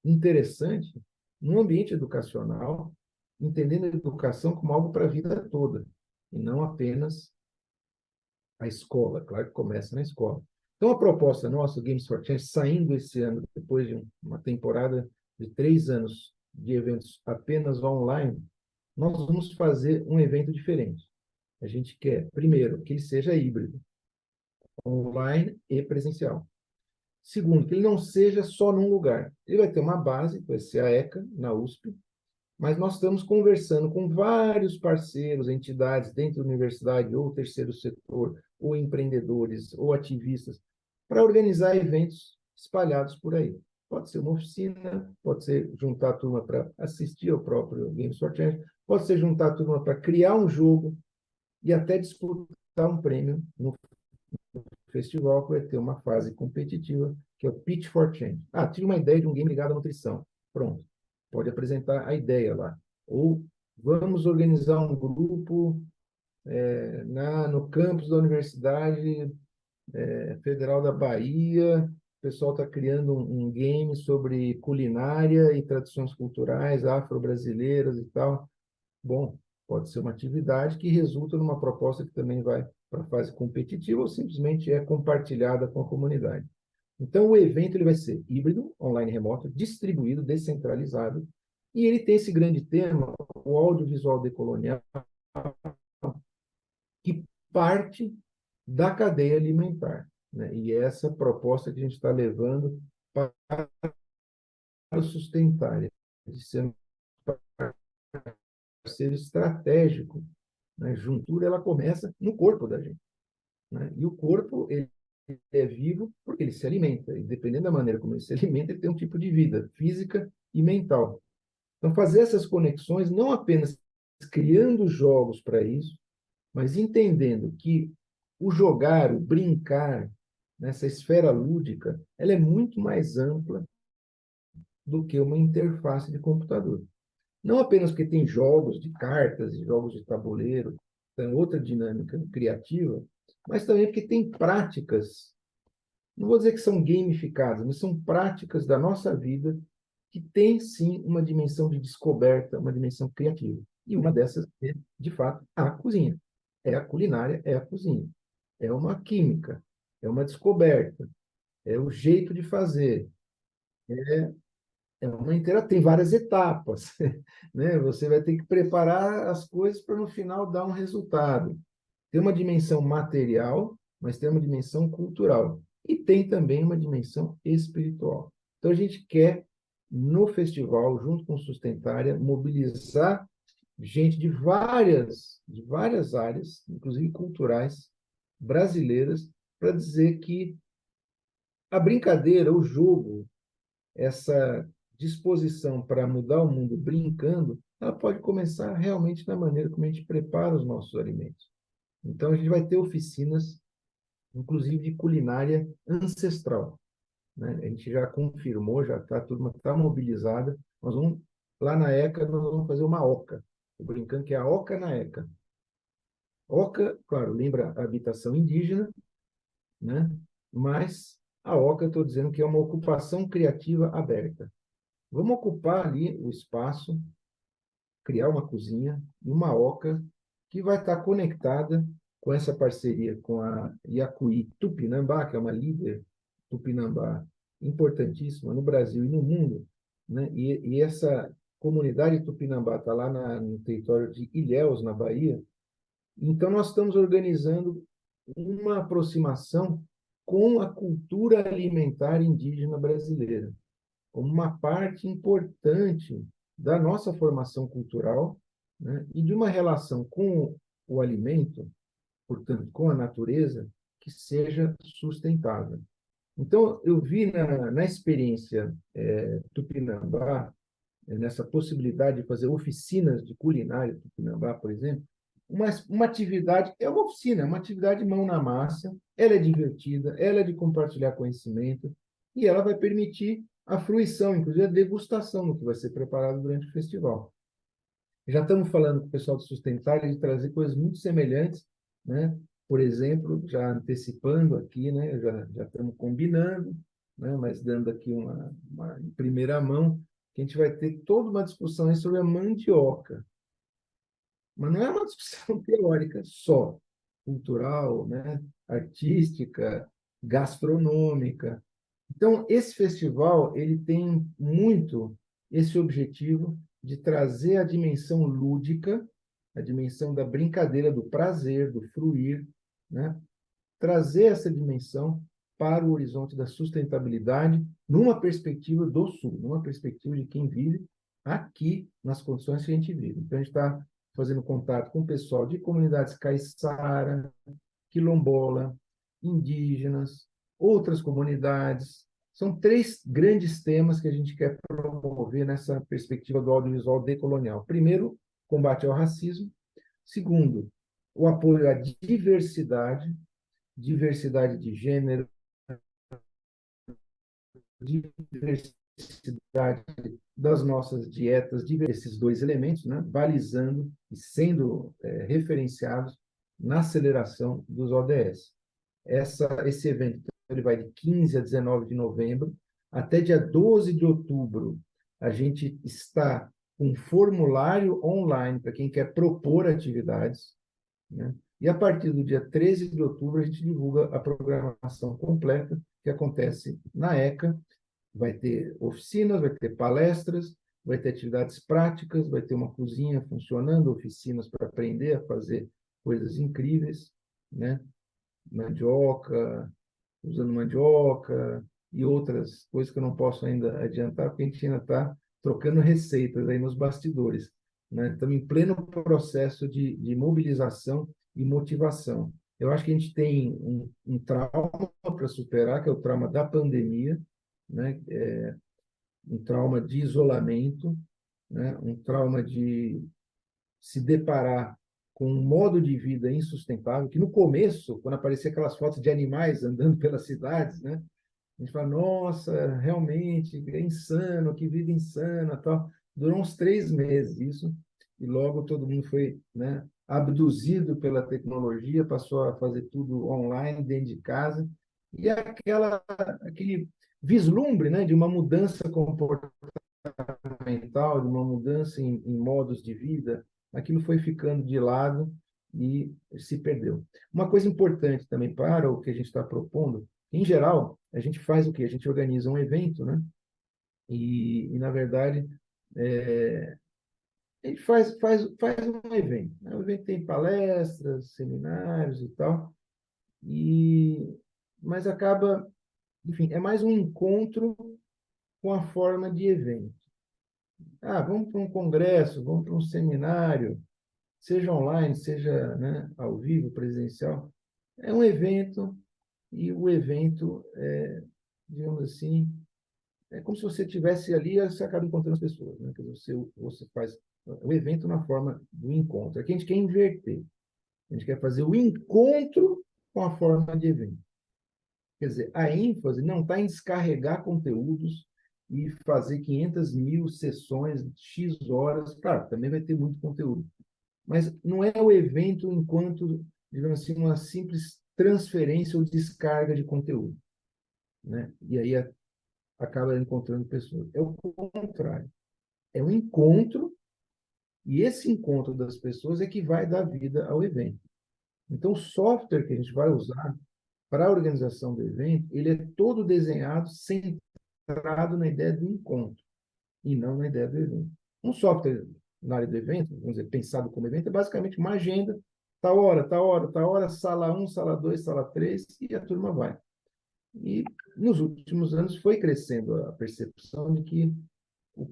interessante no ambiente educacional, entendendo a educação como algo para a vida toda, e não apenas a escola. Claro que começa na escola. Então, a proposta nossa, Games for Change, saindo esse ano, depois de uma temporada de 3 anos de eventos apenas online, nós vamos fazer um evento diferente. A gente quer, primeiro, que ele seja híbrido, online e presencial. Segundo, que ele não seja só num lugar. Ele vai ter uma base, que vai ser a ECA, na USP, mas nós estamos conversando com vários parceiros, entidades dentro da universidade, ou terceiro setor, ou empreendedores, ou ativistas, para organizar eventos espalhados por aí. Pode ser uma oficina, pode ser juntar a turma para assistir ao próprio Games for Change, pode ser juntar a turma para criar um jogo e até disputar um prêmio no festival, que vai ter uma fase competitiva, que é o Pitch for Change. Ah, tive uma ideia de um game ligado à nutrição. Pronto. Pode apresentar a ideia lá. Ou vamos organizar um grupo no campus da Universidade Federal da Bahia. O pessoal está criando um game sobre culinária e tradições culturais afro-brasileiras e tal. Bom, pode ser uma atividade que resulta numa proposta que também vai para a fase competitiva ou simplesmente é compartilhada com a comunidade. Então, o evento ele vai ser híbrido, online remoto, distribuído, descentralizado, e ele tem esse grande tema, o audiovisual decolonial, que parte da cadeia alimentar. Né? E essa proposta que a gente está levando para o sustentável, de ser um parceiro estratégico. Né? Juntura ela começa no corpo da gente. Né? E o corpo ele é vivo porque ele se alimenta. E dependendo da maneira como ele se alimenta, ele tem um tipo de vida física e mental. Então, fazer essas conexões, não apenas criando jogos para isso, mas entendendo que o jogar, o brincar, nessa esfera lúdica, ela é muito mais ampla do que uma interface de computador. Não apenas porque tem jogos de cartas e jogos de tabuleiro, tem outra dinâmica criativa, mas também porque tem práticas, não vou dizer que são gamificadas, mas são práticas da nossa vida que tem sim uma dimensão de descoberta, uma dimensão criativa. E uma dessas é, de fato, a cozinha. É a culinária, é a cozinha. É uma química, é uma descoberta, é o jeito de fazer, é uma inteira, tem várias etapas, né? Você vai ter que preparar as coisas para no final dar um resultado. Tem uma dimensão material, mas tem uma dimensão cultural e tem também uma dimensão espiritual. Então a gente quer no festival, junto com o Sustentária, mobilizar gente de várias áreas, inclusive culturais brasileiras, para dizer que a brincadeira, o jogo, essa disposição para mudar o mundo brincando, ela pode começar realmente na maneira como a gente prepara os nossos alimentos. Então, a gente vai ter oficinas, inclusive de culinária ancestral. Né? A gente já confirmou, já está, a turma está mobilizada. Nós vamos, lá na ECA, nós vamos fazer uma oca. Estou brincando que é a oca na ECA. Oca, claro, lembra a habitação indígena, né? Mas a oca, estou dizendo que é uma ocupação criativa aberta. Vamos ocupar ali o espaço, criar uma cozinha e uma oca que vai estar conectada com essa parceria com a Yacuí Tupinambá, que é uma líder Tupinambá importantíssima no Brasil e no mundo, né? E essa comunidade Tupinambá está lá no território de Ilhéus, na Bahia. Então, nós estamos organizando uma aproximação com a cultura alimentar indígena brasileira como uma parte importante da nossa formação cultural, né, e de uma relação com o alimento, portanto, com a natureza, que seja sustentável. Então, eu vi na experiência Tupinambá, nessa possibilidade de fazer oficinas de culinária Tupinambá, por exemplo, uma atividade, é uma oficina, é uma atividade mão na massa, ela é divertida, ela é de compartilhar conhecimento, e ela vai permitir a fruição, inclusive a degustação do que vai ser preparado durante o festival. Já estamos falando com o pessoal do Sustentável de trazer coisas muito semelhantes, né? Por exemplo, já antecipando aqui, né? Já estamos combinando, né? Mas dando aqui uma em primeira mão, que a gente vai ter toda uma discussão aí sobre a mandioca. Mas não é uma discussão teórica só, cultural, né? Artística, gastronômica. Então, esse festival ele tem muito esse objetivo de trazer a dimensão lúdica, a dimensão da brincadeira, do prazer, do fruir, né? Trazer essa dimensão para o horizonte da sustentabilidade, numa perspectiva do Sul, numa perspectiva de quem vive aqui nas condições que a gente vive. Então, a gente está fazendo contato com o pessoal de comunidades caiçara, quilombola, indígenas, outras comunidades. São três grandes temas que a gente quer promover nessa perspectiva do audiovisual decolonial. Primeiro, combate ao racismo. Segundo, o apoio à diversidade, diversidade de gênero, diversidade das nossas dietas, esses dois elementos, né, balizando e sendo referenciados na aceleração dos ODS. Esse evento ele vai de 15 a 19 de novembro, até dia 12 de outubro, a gente está com um formulário online para quem quer propor atividades, né? E a partir do dia 13 de outubro, a gente divulga a programação completa que acontece na ECA. Vai ter oficinas, vai ter palestras, vai ter atividades práticas, vai ter uma cozinha funcionando, oficinas para aprender a fazer coisas incríveis, né? Mandioca, usando mandioca e outras coisas que eu não posso ainda adiantar, porque a gente ainda está trocando receitas aí nos bastidores, né? Estamos em pleno processo de mobilização e motivação. Eu acho que a gente tem um trauma para superar, que é o trauma da pandemia, né? Um trauma de isolamento, né? Um trauma de se deparar com um modo de vida insustentável, que no começo, quando aparecia aquelas fotos de animais andando pelas cidades, né? A gente fala, nossa, realmente, é insano, que vida insana, tal. Durou uns 3 meses isso, e logo todo mundo foi, né, abduzido pela tecnologia, passou a fazer tudo online, dentro de casa, e aquele vislumbre, né, de uma mudança comportamental, de uma mudança em modos de vida, aquilo foi ficando de lado e se perdeu. Uma coisa importante também para o que a gente está propondo, em geral, a gente faz o quê? A gente organiza um evento, né? Na verdade, a gente faz um evento, né? O evento tem palestras, seminários e tal, e, mas acaba, enfim, é mais um encontro com a forma de evento. Ah, vamos para um congresso, vamos para um seminário, seja online, seja, né, ao vivo, presencial. É um evento, e o evento, digamos assim, é como se você estivesse ali e você acaba encontrando as pessoas. Né? Quer dizer, você faz o evento na forma do encontro. Aqui a gente quer inverter. A gente quer fazer o encontro com a forma de evento. Quer dizer, a ênfase não está em descarregar conteúdos e fazer 500 mil sessões, X horas. Claro, também vai ter muito conteúdo. Mas não é o evento enquanto, digamos assim, uma simples transferência ou descarga de conteúdo. Né? E aí acaba encontrando pessoas. É o contrário. É um encontro, e esse encontro das pessoas é que vai dar vida ao evento. Então, o software que a gente vai usar para a organização do evento, ele é todo desenhado centrado na ideia do encontro e não na ideia do evento. Um software na área do evento, vamos dizer, pensado como evento, é basicamente uma agenda, tal hora, tal hora, tal hora, sala 1, sala 2, sala 3, e a turma vai. E nos últimos anos foi crescendo a percepção de que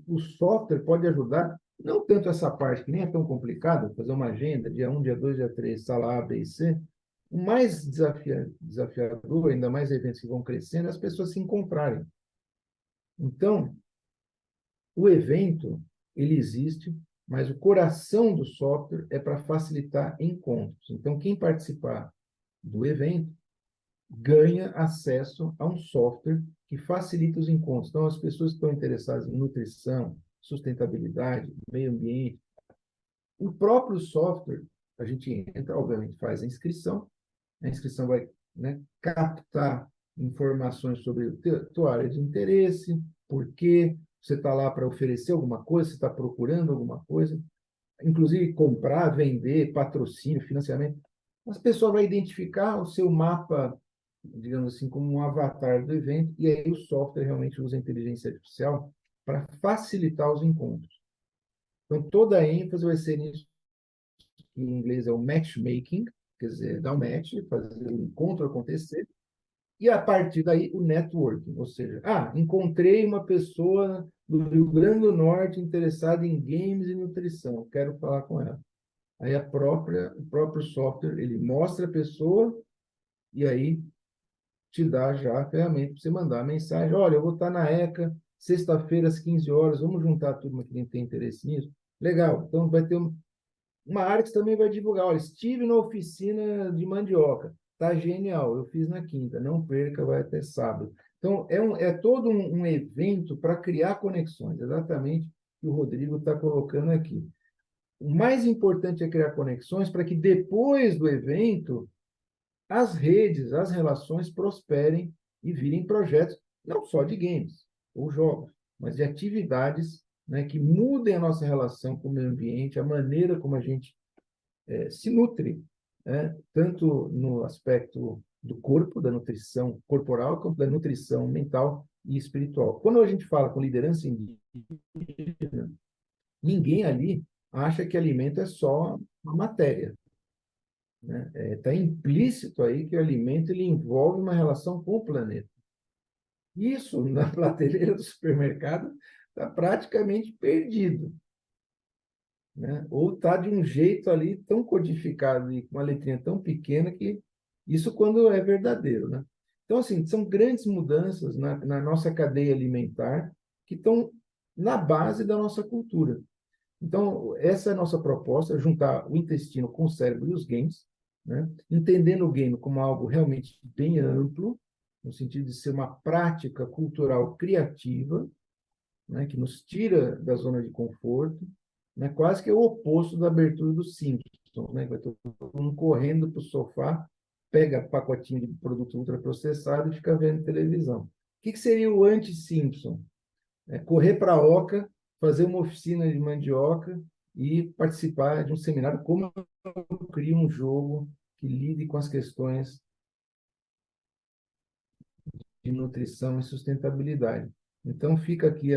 o software pode ajudar, não tanto essa parte, que nem é tão complicado, fazer uma agenda, dia 1, dia 2, dia 3, sala A, B e C. O mais desafiador, ainda mais eventos que vão crescendo, é as pessoas se encontrarem. Então, o evento, ele existe, mas o coração do software é para facilitar encontros. Então, quem participar do evento ganha acesso a um software que facilita os encontros. Então, as pessoas que estão interessadas em nutrição, sustentabilidade, meio ambiente, o próprio software, a gente entra, obviamente, faz a inscrição vai, né, captar informações sobre a tua área de interesse, por quê, você está lá para oferecer alguma coisa, você está procurando alguma coisa, inclusive comprar, vender, patrocínio, financiamento. As pessoas vão identificar o seu mapa, digamos assim, como um avatar do evento, e aí o software realmente usa a inteligência artificial para facilitar os encontros. Então, toda a ênfase vai ser nisso, que em inglês é o matchmaking, quer dizer, dar um match, fazer o encontro acontecer, E a partir daí, o networking, ou seja, encontrei uma pessoa do Rio Grande do Norte interessada em games e nutrição, quero falar com ela. Aí o próprio software, ele mostra a pessoa e aí te dá já a ferramenta para você mandar a mensagem. Olha, eu vou estar na ECA, sexta-feira, às 15 horas, vamos juntar a turma que tem interesse nisso? Legal, então vai ter uma área que você também vai divulgar. Olha, estive na oficina de mandioca, tá genial, eu fiz na quinta, não perca, vai até sábado. Então, é todo um evento para criar conexões, exatamente o que o Rodrigo está colocando aqui. O mais importante é criar conexões para que depois do evento as redes, as relações prosperem e virem projetos, não só de games ou jogos, mas de atividades, né, que mudem a nossa relação com o meio ambiente, a maneira como a gente se nutre, né, tanto no aspecto do corpo, da nutrição corporal, quanto da nutrição mental e espiritual. Quando a gente fala com liderança indígena, ninguém ali acha que alimento é só uma matéria, né? Está implícito aí que o alimento ele envolve uma relação com o planeta. Isso, na prateleira do supermercado, está praticamente perdido, né? Ou está de um jeito ali tão codificado e com uma letrinha tão pequena que isso quando é verdadeiro, né? Então, assim, são grandes mudanças na nossa cadeia alimentar que estão na base da nossa cultura. Então, essa é a nossa proposta, juntar o intestino com o cérebro e os games, né? Entendendo o game como algo realmente bem amplo, no sentido de ser uma prática cultural criativa, né? Que nos tira da zona de conforto, né? Quase que é o oposto da abertura do Simpsons, né? Vai todo mundo correndo para o sofá, pega pacotinho de produto ultraprocessado e fica vendo televisão. O que seria o anti-Simpson? Correr para a Oca, fazer uma oficina de mandioca e participar de um seminário como eu crio um jogo que lide com as questões de nutrição e sustentabilidade. Então, fica aqui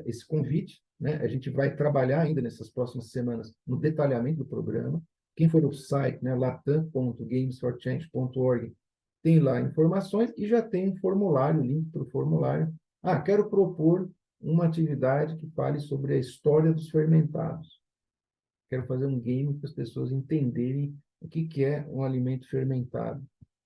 esse convite, né? A gente vai trabalhar ainda nessas próximas semanas no detalhamento do programa. Quem for no site, né, latam.gamesforchange.org, tem lá informações e já tem um formulário, link para o formulário. Quero propor uma atividade que fale sobre a história dos fermentados. Quero fazer um game para as pessoas entenderem o que é um alimento fermentado.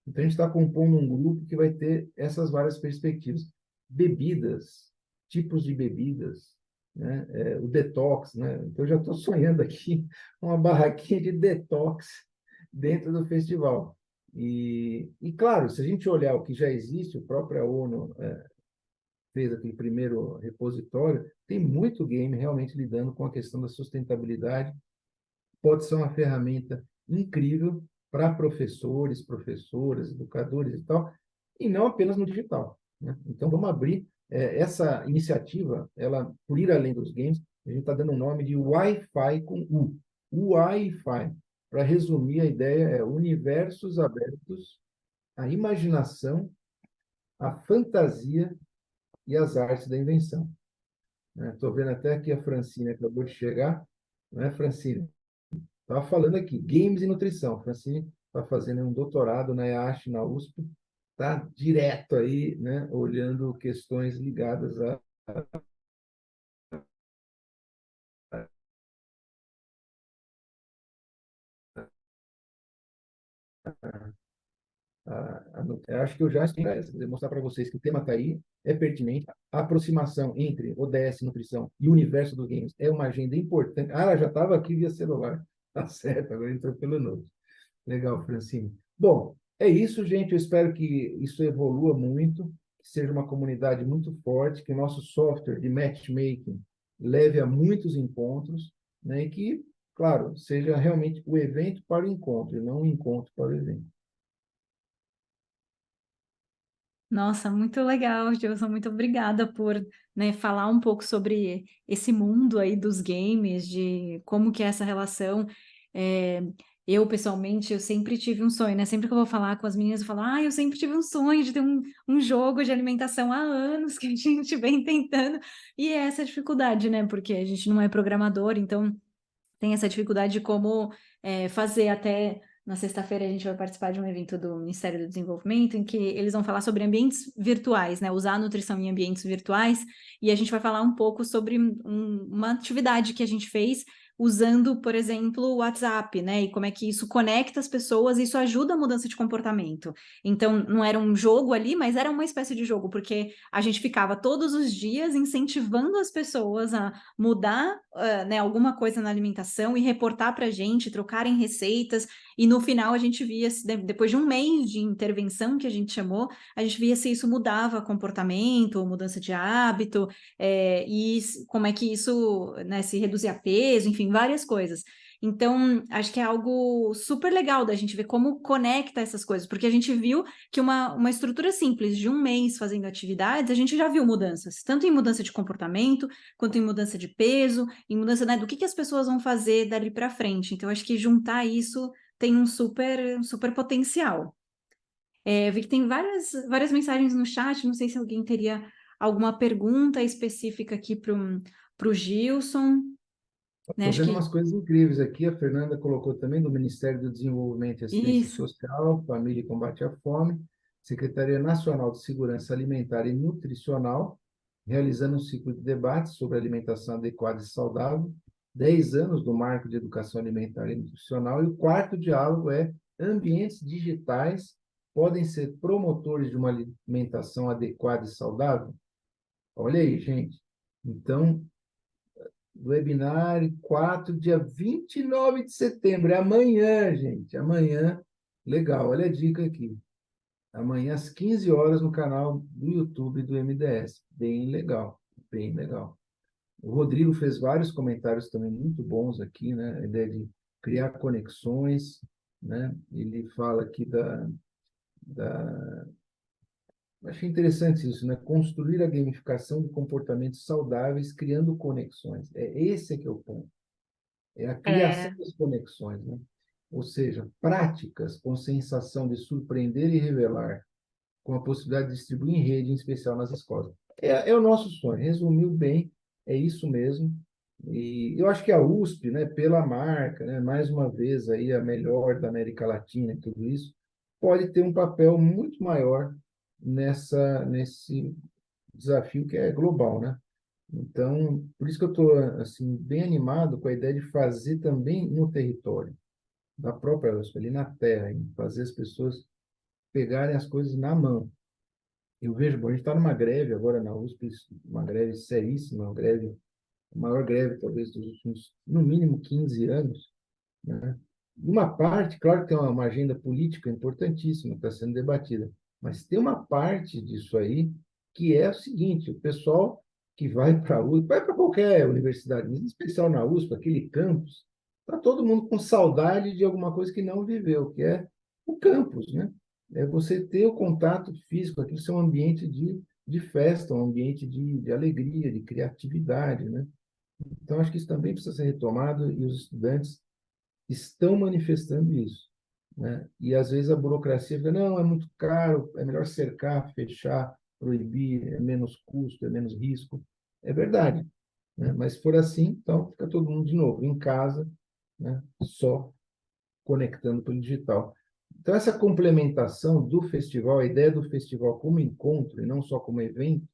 Então, a gente está compondo um grupo que vai ter essas várias perspectivas. Bebidas, tipos de bebidas, né? O detox, né? Então, eu já estou sonhando aqui uma barraquinha de detox dentro do festival. Claro, se a gente olhar o que já existe, a própria ONU fez aquele primeiro repositório, tem muito game realmente lidando com a questão da sustentabilidade. Pode ser uma ferramenta incrível para professores, professoras, educadores e tal, e não apenas no digital, né? Então, vamos abrir essa iniciativa, ela, por ir além dos games, a gente está dando o nome de Wi-Fi com U. Wi-Fi. Para resumir, a ideia é universos abertos, a imaginação, a fantasia e as artes da invenção. Estou vendo até aqui a Francine acabou de chegar, não é, Francine? Estava falando aqui, games e nutrição. A Francine está fazendo um doutorado na EASH, na USP, está direto aí, né, olhando questões ligadas eu acho que eu já estou mostrar para vocês que o tema está aí, é pertinente. A aproximação entre ODS, nutrição e o universo dos games é uma agenda importante. Ela já estava aqui via celular. Tá certo, agora entrou pelo note. Legal, Francine. Bom, é isso, gente. Eu espero que isso evolua muito, que seja uma comunidade muito forte, que o nosso software de matchmaking leve a muitos encontros, né? E que, claro, seja realmente o evento para o encontro, e não o encontro para o evento. Nossa, muito legal, Gilson. Muito obrigada por, né, falar um pouco sobre esse mundo aí dos games, de como que é essa relação. É, eu, pessoalmente, eu sempre tive um sonho, né? Sempre que eu vou falar com as meninas, eu falo, eu sempre tive um sonho de ter um jogo de alimentação há anos que a gente vem tentando. E é essa dificuldade, né? Porque a gente não é programador, então tem essa dificuldade de como fazer até na sexta-feira a gente vai participar de um evento do Ministério do Desenvolvimento em que eles vão falar sobre ambientes virtuais, né? Usar a nutrição em ambientes virtuais, e a gente vai falar um pouco sobre uma atividade que a gente fez usando, por exemplo, o WhatsApp, né? E como é que isso conecta as pessoas, e isso ajuda a mudança de comportamento. Então, não era um jogo ali, mas era uma espécie de jogo, porque a gente ficava todos os dias incentivando as pessoas a mudar, né, alguma coisa na alimentação e reportar para a gente, trocarem receitas, e no final a gente via, depois de um mês de intervenção que a gente chamou, a gente via se isso mudava comportamento, mudança de hábito, e como é que isso, né, se reduzia peso, enfim, várias coisas. Então, acho que é algo super legal da gente ver como conecta essas coisas, porque a gente viu que uma estrutura simples de um mês fazendo atividades, a gente já viu mudanças, tanto em mudança de comportamento, quanto em mudança de peso, em mudança, né, do que as pessoas vão fazer dali para frente. Então, acho que juntar isso tem um super potencial. Eu vi que tem várias mensagens no chat, não sei se alguém teria alguma pergunta específica aqui para o Gilson, né? Estou Acho vendo que umas coisas incríveis aqui. A Fernanda colocou também do Ministério do Desenvolvimento e Assistência isso. Social, Família e Combate à Fome, Secretaria Nacional de Segurança Alimentar e Nutricional, realizando um ciclo de debates sobre alimentação adequada e saudável, 10 anos do Marco de Educação Alimentar e Nutricional, e o quarto diálogo é ambientes digitais podem ser promotores de uma alimentação adequada e saudável? Olha aí, gente. Então, webinar 4, dia 29 de setembro. É amanhã, gente. Amanhã. Legal, olha a dica aqui. Amanhã, às 15 horas, no canal do YouTube do MDS. Bem legal, bem legal. O Rodrigo fez vários comentários também muito bons aqui, né? A ideia de criar conexões, né? Ele fala aqui da achei interessante isso, né? Construir a gamificação de comportamentos saudáveis, criando conexões. Esse que é o ponto. É a criação É, das conexões, né? Ou seja, práticas com sensação de surpreender e revelar, com a possibilidade de distribuir em rede, em especial nas escolas. É o nosso sonho. Resumiu bem, é isso mesmo. E eu acho que a USP, né, pela marca, né, mais uma vez aí a melhor da América Latina, e tudo isso, pode ter um papel muito maior nesse desafio que é global, né? Então, por isso que eu estou assim bem animado com a ideia de fazer também no território da própria USP, ali na terra, em fazer as pessoas pegarem as coisas na mão. Eu vejo, bom, a gente está numa greve agora na USP, uma greve seríssima, uma greve, a maior greve talvez dos últimos, no mínimo, 15 anos, né? Uma parte, claro que tem uma agenda política importantíssima que está sendo debatida, mas tem uma parte disso aí que é o seguinte: o pessoal que vai para a USP, vai para qualquer universidade, mas em especial na USP, aquele campus, está todo mundo com saudade de alguma coisa que não viveu, que é o campus, né? É você ter o contato físico, aquilo ser um ambiente de festa, um ambiente de alegria, de criatividade, né? Então, acho que isso também precisa ser retomado e os estudantes estão manifestando isso, né? E às vezes a burocracia fica, não, é muito caro, é melhor cercar, fechar, proibir, é menos custo, é menos risco. É verdade, né? Mas se for assim, então fica todo mundo de novo em casa, né? Só conectando pelo digital. Então essa complementação do festival, a ideia do festival como encontro e não só como evento,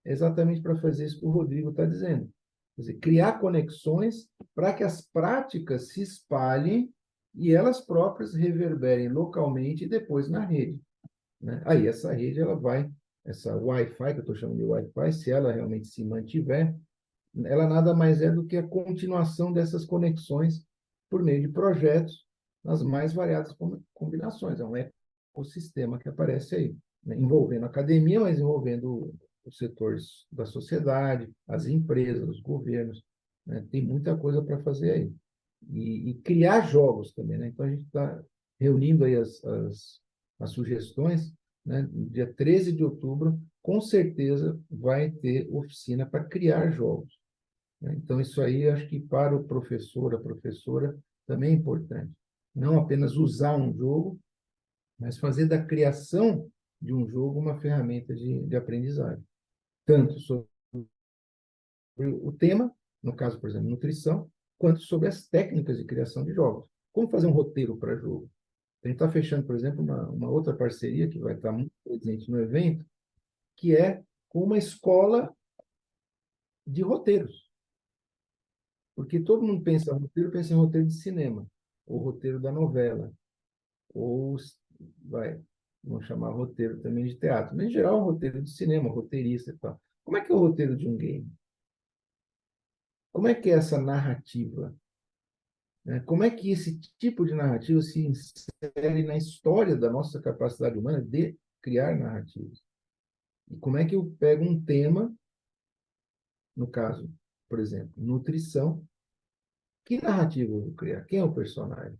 é exatamente para fazer isso que o Rodrigo está dizendo. Quer dizer, criar conexões para que as práticas se espalhem e elas próprias reverberem localmente e depois na rede, né? Aí essa rede ela vai, essa Wi-Fi, que eu estou chamando de Wi-Fi, se ela realmente se mantiver, ela nada mais é do que a continuação dessas conexões por meio de projetos nas mais variadas combinações. É um ecossistema que aparece aí, né? Envolvendo a academia, mas envolvendo os setores da sociedade, as empresas, os governos, né? Tem muita coisa para fazer aí. E criar jogos também, né? Então, a gente está reunindo aí as sugestões, né? No dia 13 de outubro, com certeza vai ter oficina para criar jogos, né? Então, isso aí, acho que para o professor, a professora, também é importante. Não apenas usar um jogo, mas fazer da criação de um jogo uma ferramenta de aprendizagem. Tanto sobre o tema, no caso, por exemplo, nutrição, quanto sobre as técnicas de criação de jogos. Como fazer um roteiro para jogo? A gente está fechando, por exemplo, uma outra parceria que vai estar muito presente no evento, que é com uma escola de roteiros. Porque todo mundo pensa em roteiro de cinema, ou roteiro da novela, ou, vai, vamos chamar roteiro também de teatro. Mas, em geral, roteiro de cinema, roteirista e tal. Como é que é o roteiro de um game? Como é que é essa narrativa? Né? Como é que esse tipo de narrativa se insere na história da nossa capacidade humana de criar narrativas? E como é que eu pego um tema, no caso, por exemplo, nutrição, que narrativa eu vou criar? Quem é o personagem?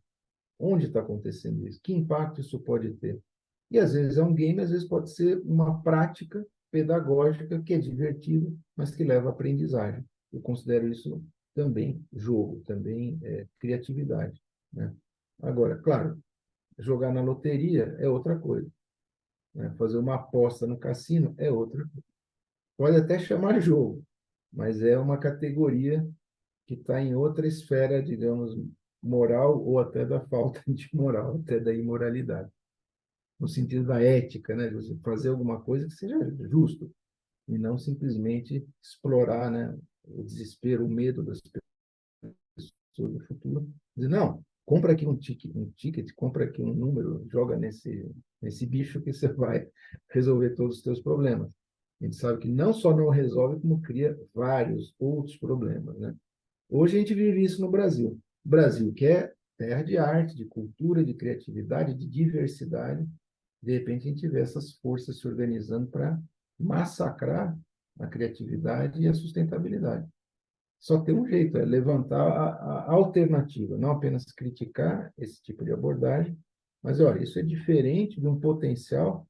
Onde está acontecendo isso? Que impacto isso pode ter? E às vezes é um game, às vezes pode ser uma prática pedagógica que é divertida, mas que leva à aprendizagem. Eu considero isso também jogo, também criatividade, né? Agora, claro, jogar na loteria é outra coisa, né? Fazer uma aposta no cassino é outra coisa. Pode até chamar jogo, mas é uma categoria que está em outra esfera, digamos, moral ou até da falta de moral, até da imoralidade, no sentido da ética, né? De você fazer alguma coisa que seja justo e não simplesmente explorar, né, o desespero, o medo das pessoas no futuro. Dizer, não, compra aqui um ticket, compra aqui um número, joga nesse bicho que você vai resolver todos os seus problemas. A gente sabe que não só não resolve, como cria vários outros problemas, né? Hoje a gente vive isso no Brasil. O Brasil, que é terra de arte, de cultura, de criatividade, de diversidade, de repente a gente vê essas forças se organizando para massacrar a criatividade e a sustentabilidade. Só tem um jeito, é levantar a alternativa, não apenas criticar esse tipo de abordagem, mas olha, isso é diferente de um potencial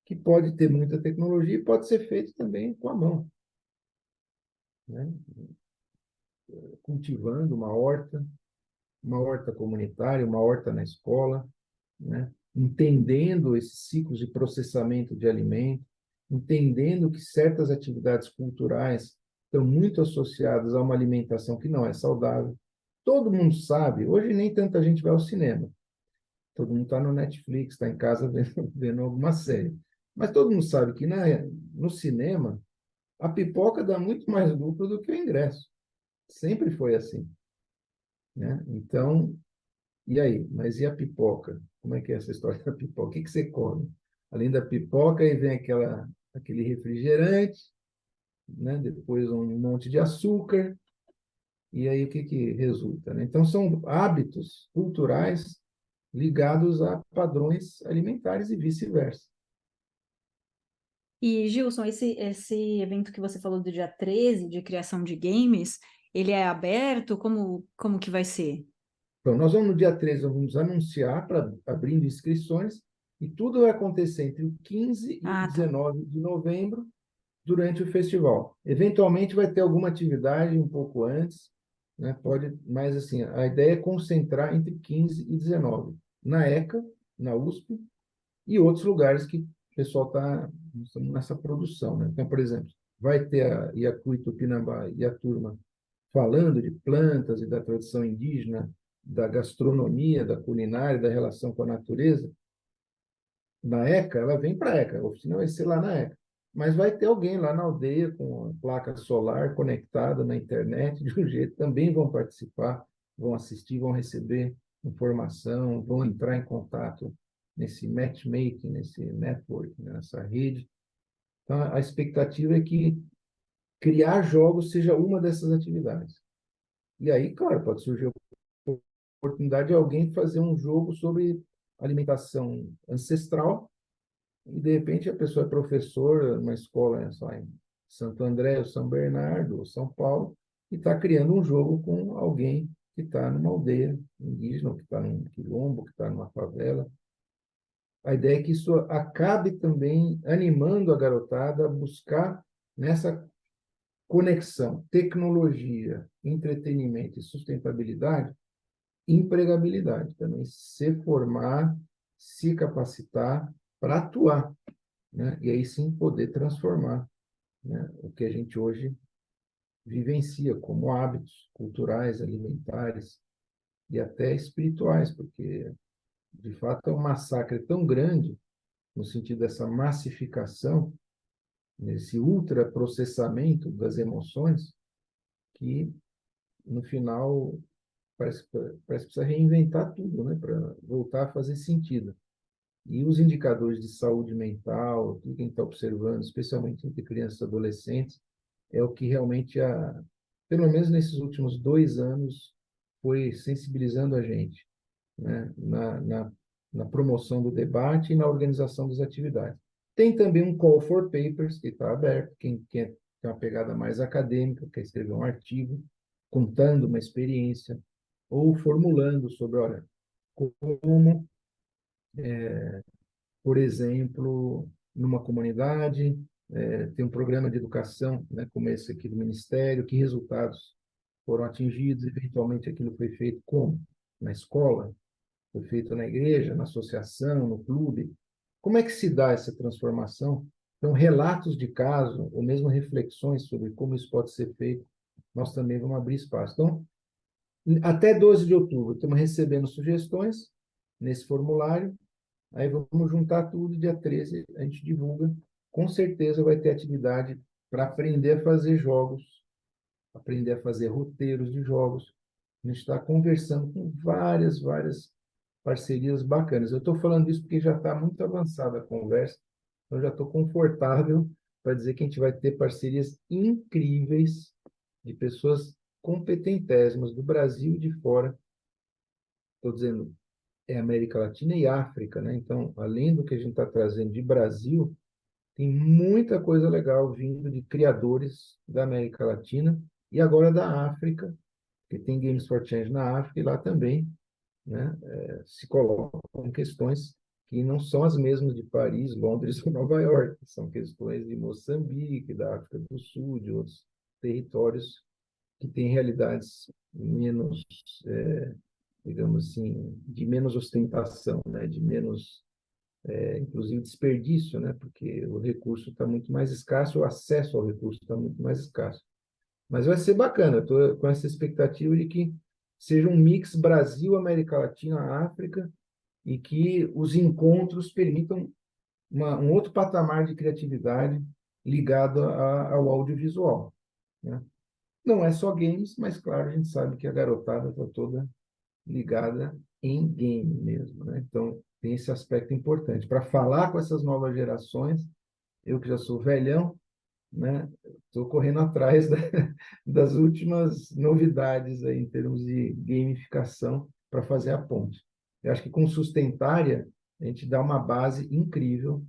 que pode ter muita tecnologia e pode ser feito também com a mão, né? Cultivando uma horta comunitária, uma horta na escola, né? Entendendo esses ciclos de processamento de alimento, entendendo que certas atividades culturais estão muito associadas a uma alimentação que não é saudável. Todo mundo sabe, hoje nem tanta gente vai ao cinema. Todo mundo está no Netflix, está em casa vendo alguma série. Mas todo mundo sabe que no cinema a pipoca dá muito mais lucro do que o ingresso. Sempre foi assim, né? Então, e aí? Mas e a pipoca? Como é que é essa história da pipoca? O que que você come? Além da pipoca, aí vem aquele refrigerante, né? Depois um monte de açúcar, e aí o que que resulta, né? Então, são hábitos culturais ligados a padrões alimentares e vice-versa. E, Gilson, esse evento que você falou do dia 13 de criação de games, ele é aberto? Como que vai ser? Então, nós vamos no dia 13, nós vamos anunciar para abrindo inscrições, e tudo vai acontecer entre o 15 e o Ah, tá. 19 de novembro, durante o festival. Eventualmente vai ter alguma atividade um pouco antes, né? Pode, mas assim, a ideia é concentrar entre 15 e 19, na ECA, na USP e outros lugares que o pessoal está nessa produção, né? Então, por exemplo, vai ter a Iacuí Tupinambá e a turma falando de plantas e da tradição indígena, da gastronomia, da culinária, da relação com a natureza. Na ECA, ela vem para a ECA, a oficina vai ser lá na ECA. Mas vai ter alguém lá na aldeia com a placa solar conectada na internet, de um jeito, também vão participar, vão assistir, vão receber informação, vão entrar em contato nesse matchmaking, nesse network, nessa rede. Então, a expectativa é que criar jogos seja uma dessas atividades. E aí, claro, pode surgir a oportunidade de alguém fazer um jogo sobre alimentação ancestral, e de repente a pessoa é professor numa escola, só em Santo André, ou São Bernardo, ou São Paulo, e está criando um jogo com alguém que está numa aldeia indígena, ou que está num quilombo, que está numa favela. A ideia é que isso acabe também animando a garotada a buscar nessa conexão, tecnologia, entretenimento e sustentabilidade, empregabilidade também, se formar, se capacitar para atuar, né? E aí sim poder transformar, né, o que a gente hoje vivencia como hábitos culturais, alimentares e até espirituais, porque De fato, é um massacre tão grande, no sentido dessa massificação, nesse ultraprocessamento das emoções, que no final parece que precisa reinventar tudo, né, para voltar a fazer sentido. E os indicadores de saúde mental, tudo que a gente está observando, especialmente entre crianças e adolescentes, é o que realmente, pelo menos nesses últimos 2 anos, foi sensibilizando a gente, né, na promoção do debate e na organização das atividades. Tem também um call for papers, que está aberto, quem quer ter uma pegada mais acadêmica, quer escrever um artigo, contando uma experiência, ou formulando sobre, olha, como, por exemplo, numa comunidade, tem um programa de educação, né, como esse aqui do Ministério, que resultados foram atingidos, eventualmente aquilo foi feito como? Na escola, foi feito na igreja, na associação, no clube. Como é que se dá essa transformação? Então, relatos de caso, ou mesmo reflexões sobre como isso pode ser feito, nós também vamos abrir espaço. Então, até 12 de outubro, estamos recebendo sugestões nesse formulário, aí vamos juntar tudo, dia 13 a gente divulga. Com certeza vai ter atividade para aprender a fazer jogos, aprender a fazer roteiros de jogos. A gente está conversando com várias parcerias bacanas. Eu estou falando isso porque já está muito avançada a conversa, então já estou confortável para dizer que a gente vai ter parcerias incríveis de pessoas competentésimas do Brasil e de fora. Estou dizendo, é América Latina e África, né? Então, além do que a gente está trazendo de Brasil, tem muita coisa legal vindo de criadores da América Latina e agora da África, que tem Games for Change na África e lá também, né, se colocam questões que não são as mesmas de Paris, Londres ou Nova York, são questões de Moçambique, da África do Sul, de outros territórios que têm realidades menos, digamos assim, de menos ostentação, né, de menos, inclusive, desperdício, né, porque o recurso está muito mais escasso, o acesso ao recurso está muito mais escasso. Mas vai ser bacana, estou com essa expectativa de que seja um mix Brasil, América Latina, África, e que os encontros permitam um outro patamar de criatividade ligado ao audiovisual, né? Não é só games, mas, claro, a gente sabe que a garotada está toda ligada em game mesmo, né? Então, tem esse aspecto importante. Para falar com essas novas gerações, eu que já sou velhão, né? Estou correndo atrás das últimas novidades aí em termos de gamificação para fazer a ponte. Eu acho que com Sustentária a gente dá uma base incrível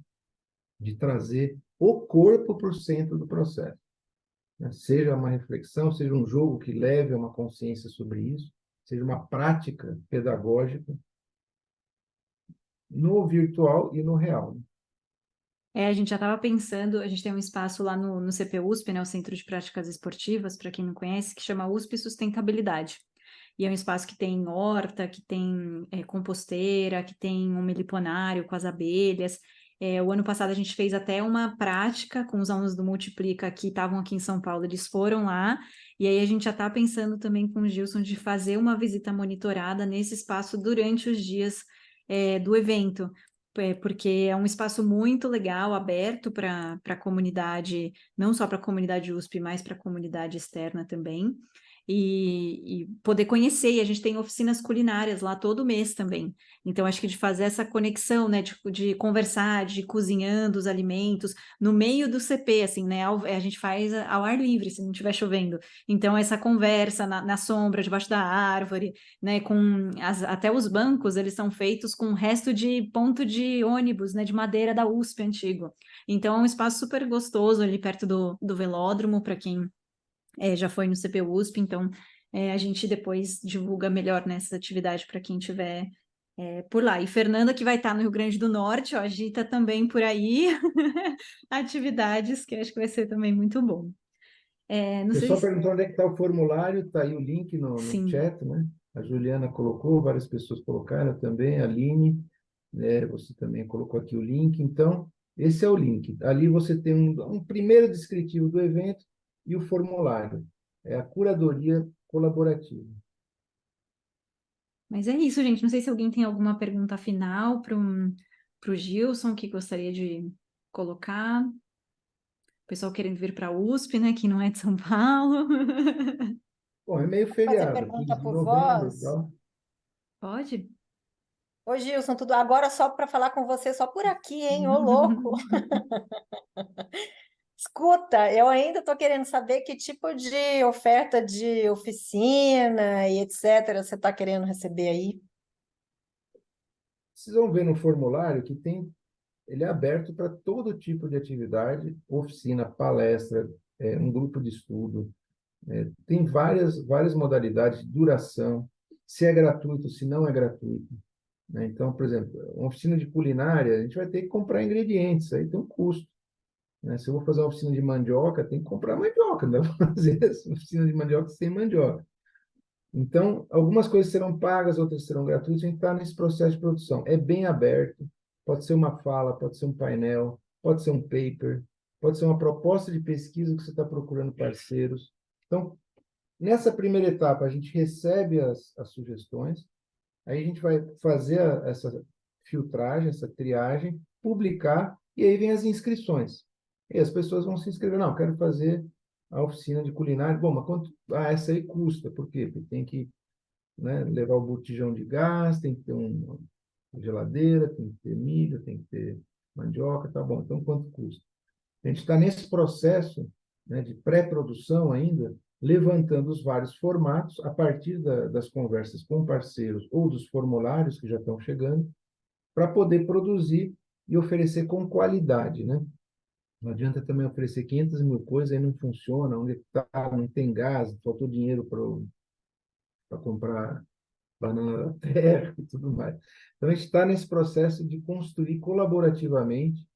de trazer o corpo para o centro do processo, né? Seja uma reflexão, seja um jogo que leve a uma consciência sobre isso, seja uma prática pedagógica no virtual e no real, né? A gente já estava pensando, a gente tem um espaço lá no CPUSP, né, o Centro de Práticas Esportivas, para quem não conhece, que chama USP Sustentabilidade. E é um espaço que tem horta, que tem composteira, que tem um meliponário com as abelhas. O ano passado a gente fez até uma prática com os alunos do Multiplica que estavam aqui em São Paulo, eles foram lá, e aí a gente já está pensando também com o Gilson de fazer uma visita monitorada nesse espaço durante os dias do evento, porque é um espaço muito legal, aberto para a comunidade, não só para a comunidade USP, mas para a comunidade externa também. E poder conhecer, e a gente tem oficinas culinárias lá todo mês também. Então, acho que de fazer essa conexão, né, de conversar, de ir cozinhando os alimentos no meio do CP, assim, né, a gente faz ao ar livre, se não estiver chovendo. Então, essa conversa na sombra, debaixo da árvore, né, até os bancos, eles são feitos com resto de ponto de ônibus, né, de madeira da USP antigo. Então, é um espaço super gostoso ali perto do velódromo, para quem já foi no CPU USP, então a gente depois divulga melhor nessa atividade para quem tiver por lá. E Fernanda, que vai estar no Rio Grande do Norte, ó, agita também por aí atividades, que acho que vai ser também muito bom. O Não sei pessoal se... perguntou onde é que está o formulário, está aí o link no Sim. chat, né? A Juliana colocou, várias pessoas colocaram também, a Aline, né? Você também colocou aqui o link. Então, esse é o link. Ali você tem um primeiro descritivo do evento e o formulário. É a curadoria colaborativa. Mas é isso, gente. Não sei se alguém tem alguma pergunta final para o Gilson que gostaria de colocar. O pessoal querendo vir para a USP, né? Que não é de São Paulo. Bom, é meio Fazer feriado, aqui pergunta de por novembro e voz. tal. Pode? Ô, Gilson, tudo agora só para falar com você, só por aqui, hein? Ô, louco! Escuta, eu ainda estou querendo saber que tipo de oferta de oficina e etc. você está querendo receber aí. Vocês vão ver no formulário que ele é aberto para todo tipo de atividade, oficina, palestra, um grupo de estudo. Tem várias modalidades de duração, se é gratuito, se não é gratuito, né? Então, por exemplo, uma oficina de culinária, a gente vai ter que comprar ingredientes, aí tem um custo, né? Se eu vou fazer uma oficina de mandioca, tem que comprar mandioca, não dá para fazer essa oficina de mandioca sem mandioca. Então, algumas coisas serão pagas, outras serão gratuitas, a gente está nesse processo de produção. É bem aberto, pode ser uma fala, pode ser um painel, pode ser um paper, pode ser uma proposta de pesquisa que você está procurando parceiros. Então, nessa primeira etapa, a gente recebe as sugestões, aí a gente vai fazer essa filtragem, essa triagem, publicar, e aí vem as inscrições. E as pessoas vão se inscrever. Não, quero fazer a oficina de culinária. Bom, mas quanto? Ah, essa aí custa. Por quê? Porque tem que, né, levar o botijão de gás, tem que ter uma geladeira, tem que ter milho, tem que ter mandioca, tá bom. Então, quanto custa? A gente está nesse processo, né, de pré-produção ainda, levantando os vários formatos a partir das conversas com parceiros ou dos formulários que já estão chegando, para poder produzir e oferecer com qualidade, né? Não adianta também oferecer 500 mil coisas e não funciona, onde está, não tem gás, faltou dinheiro para comprar banana da terra e tudo mais. Então, a gente está nesse processo de construir colaborativamente,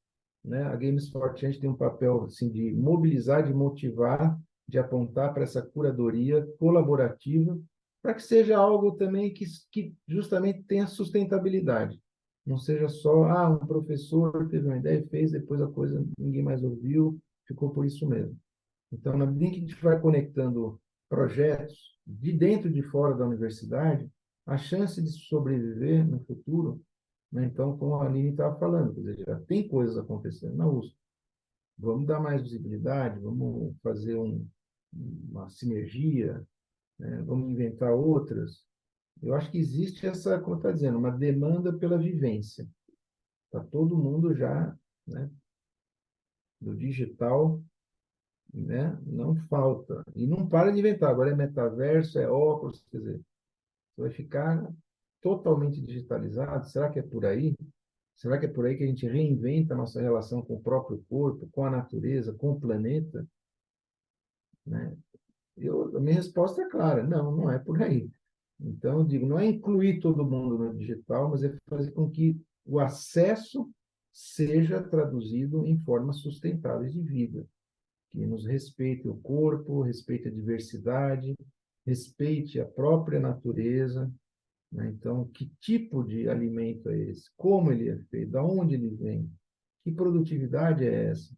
né? A Games for Change tem um papel assim, de mobilizar, de motivar, de apontar para essa curadoria colaborativa, para que seja algo também que justamente tenha sustentabilidade. Não seja só, um professor teve uma ideia e fez, depois a coisa ninguém mais ouviu, ficou por isso mesmo. Então, na medida que a gente vai conectando projetos de dentro e de fora da universidade, a chance de sobreviver no futuro, né? Então, como a Aline estava falando, quer dizer, já tem coisas acontecendo na USP. Vamos dar mais visibilidade, vamos fazer uma sinergia, né? Vamos inventar outras. Eu acho que existe essa, como está dizendo, uma demanda pela vivência. Está todo mundo já, né, do digital, né? Não falta. E não para de inventar. Agora é metaverso, é óculos, quer dizer, você vai ficar totalmente digitalizado. Será que é por aí? Será que é por aí que a gente reinventa a nossa relação com o próprio corpo, com a natureza, com o planeta? Né? A minha resposta é clara: não, não é por aí. Então, eu digo, não é incluir todo mundo no digital, mas é fazer com que o acesso seja traduzido em formas sustentáveis de vida, que nos respeite o corpo, respeite a diversidade, respeite a própria natureza, né? Então, que tipo de alimento é esse? Como ele é feito? De onde ele vem? Que produtividade é essa?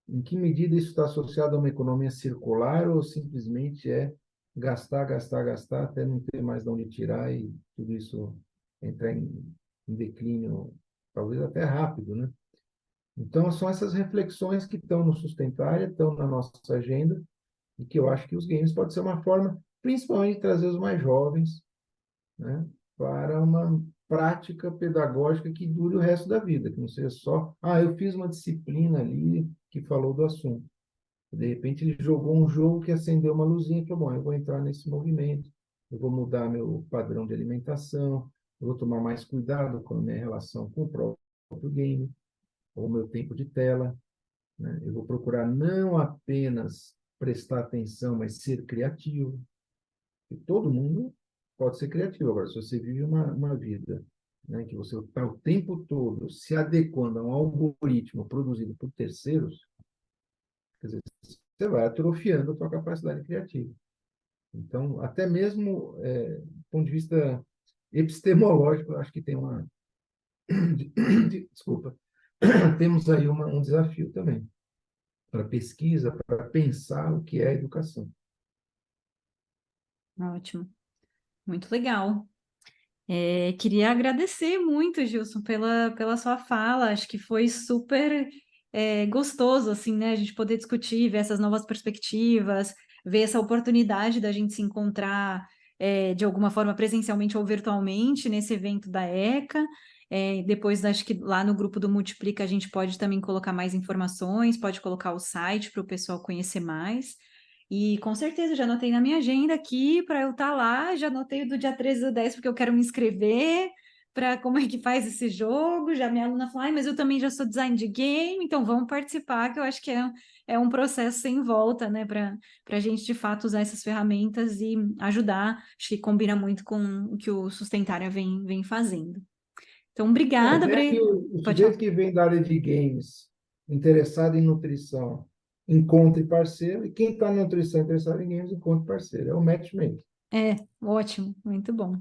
Em que medida isso está associado a uma economia circular ou simplesmente é gastar, gastar, gastar até não ter mais de onde tirar e tudo isso entrar em declínio, talvez até rápido, né? Então, são essas reflexões que estão no Sustentária, estão na nossa agenda, e que eu acho que os games podem ser uma forma, principalmente, de trazer os mais jovens, né, para uma prática pedagógica que dure o resto da vida, que não seja só, eu fiz uma disciplina ali que falou do assunto. De repente ele jogou um jogo que acendeu uma luzinha e falou: bom, eu vou entrar nesse movimento, eu vou mudar meu padrão de alimentação, eu vou tomar mais cuidado com a minha relação com o próprio game, ou o meu tempo de tela, né? Eu vou procurar não apenas prestar atenção, mas ser criativo. E todo mundo pode ser criativo. Agora, se você vive uma vida, né, que você está o tempo todo se adequando a um algoritmo produzido por terceiros, quer dizer, você vai atrofiando a sua capacidade criativa. Então, até mesmo do ponto de vista epistemológico, acho que tem desculpa, temos aí um desafio também para pesquisa, para pensar o que é educação. Ótimo. Muito legal. Queria agradecer muito, Gilson, pela sua fala. Acho que foi super gostoso, assim, né? A gente poder discutir, ver essas novas perspectivas, ver essa oportunidade da gente se encontrar de alguma forma presencialmente ou virtualmente nesse evento da ECA. Depois, acho que lá no grupo do Multiplica a gente pode também colocar mais informações, pode colocar o site para o pessoal conhecer mais. E com certeza já anotei na minha agenda aqui para eu estar lá, já anotei o do dia 13/10 porque eu quero me inscrever para como é que faz esse jogo. Já minha aluna falou, mas eu também já sou design de game, então vamos participar, que eu acho que é um processo sem volta, né? Para a gente de fato usar essas ferramentas e ajudar. Acho que combina muito com o que o Sustentária vem fazendo. Então, obrigada, Até que o Pode sujeito falar. que vem da área de games, interessado em nutrição, encontre parceiro, e quem está na nutrição interessado em games, encontre parceiro. É o matchmaking. Ótimo, muito bom.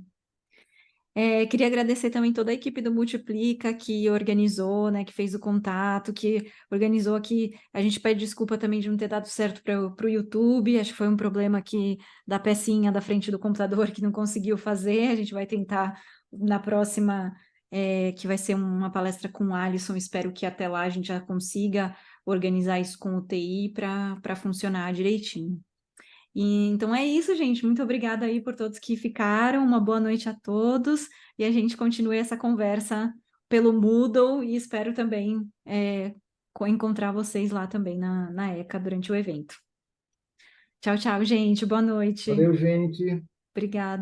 Queria agradecer também toda a equipe do Multiplica que organizou, né, que fez o contato, que organizou aqui. A gente pede desculpa também de não ter dado certo para o YouTube. Acho que foi um problema aqui da pecinha da frente do computador que não conseguiu fazer. A gente vai tentar na próxima, que vai ser uma palestra com o Alisson. Espero que até lá a gente já consiga organizar isso com o TI para funcionar direitinho. Então é isso, gente. Muito obrigada aí por todos que ficaram. Uma boa noite a todos. E a gente continue essa conversa pelo Moodle e espero também encontrar vocês lá também na ECA durante o evento. Tchau, tchau, gente. Boa noite. Valeu, gente. Obrigada.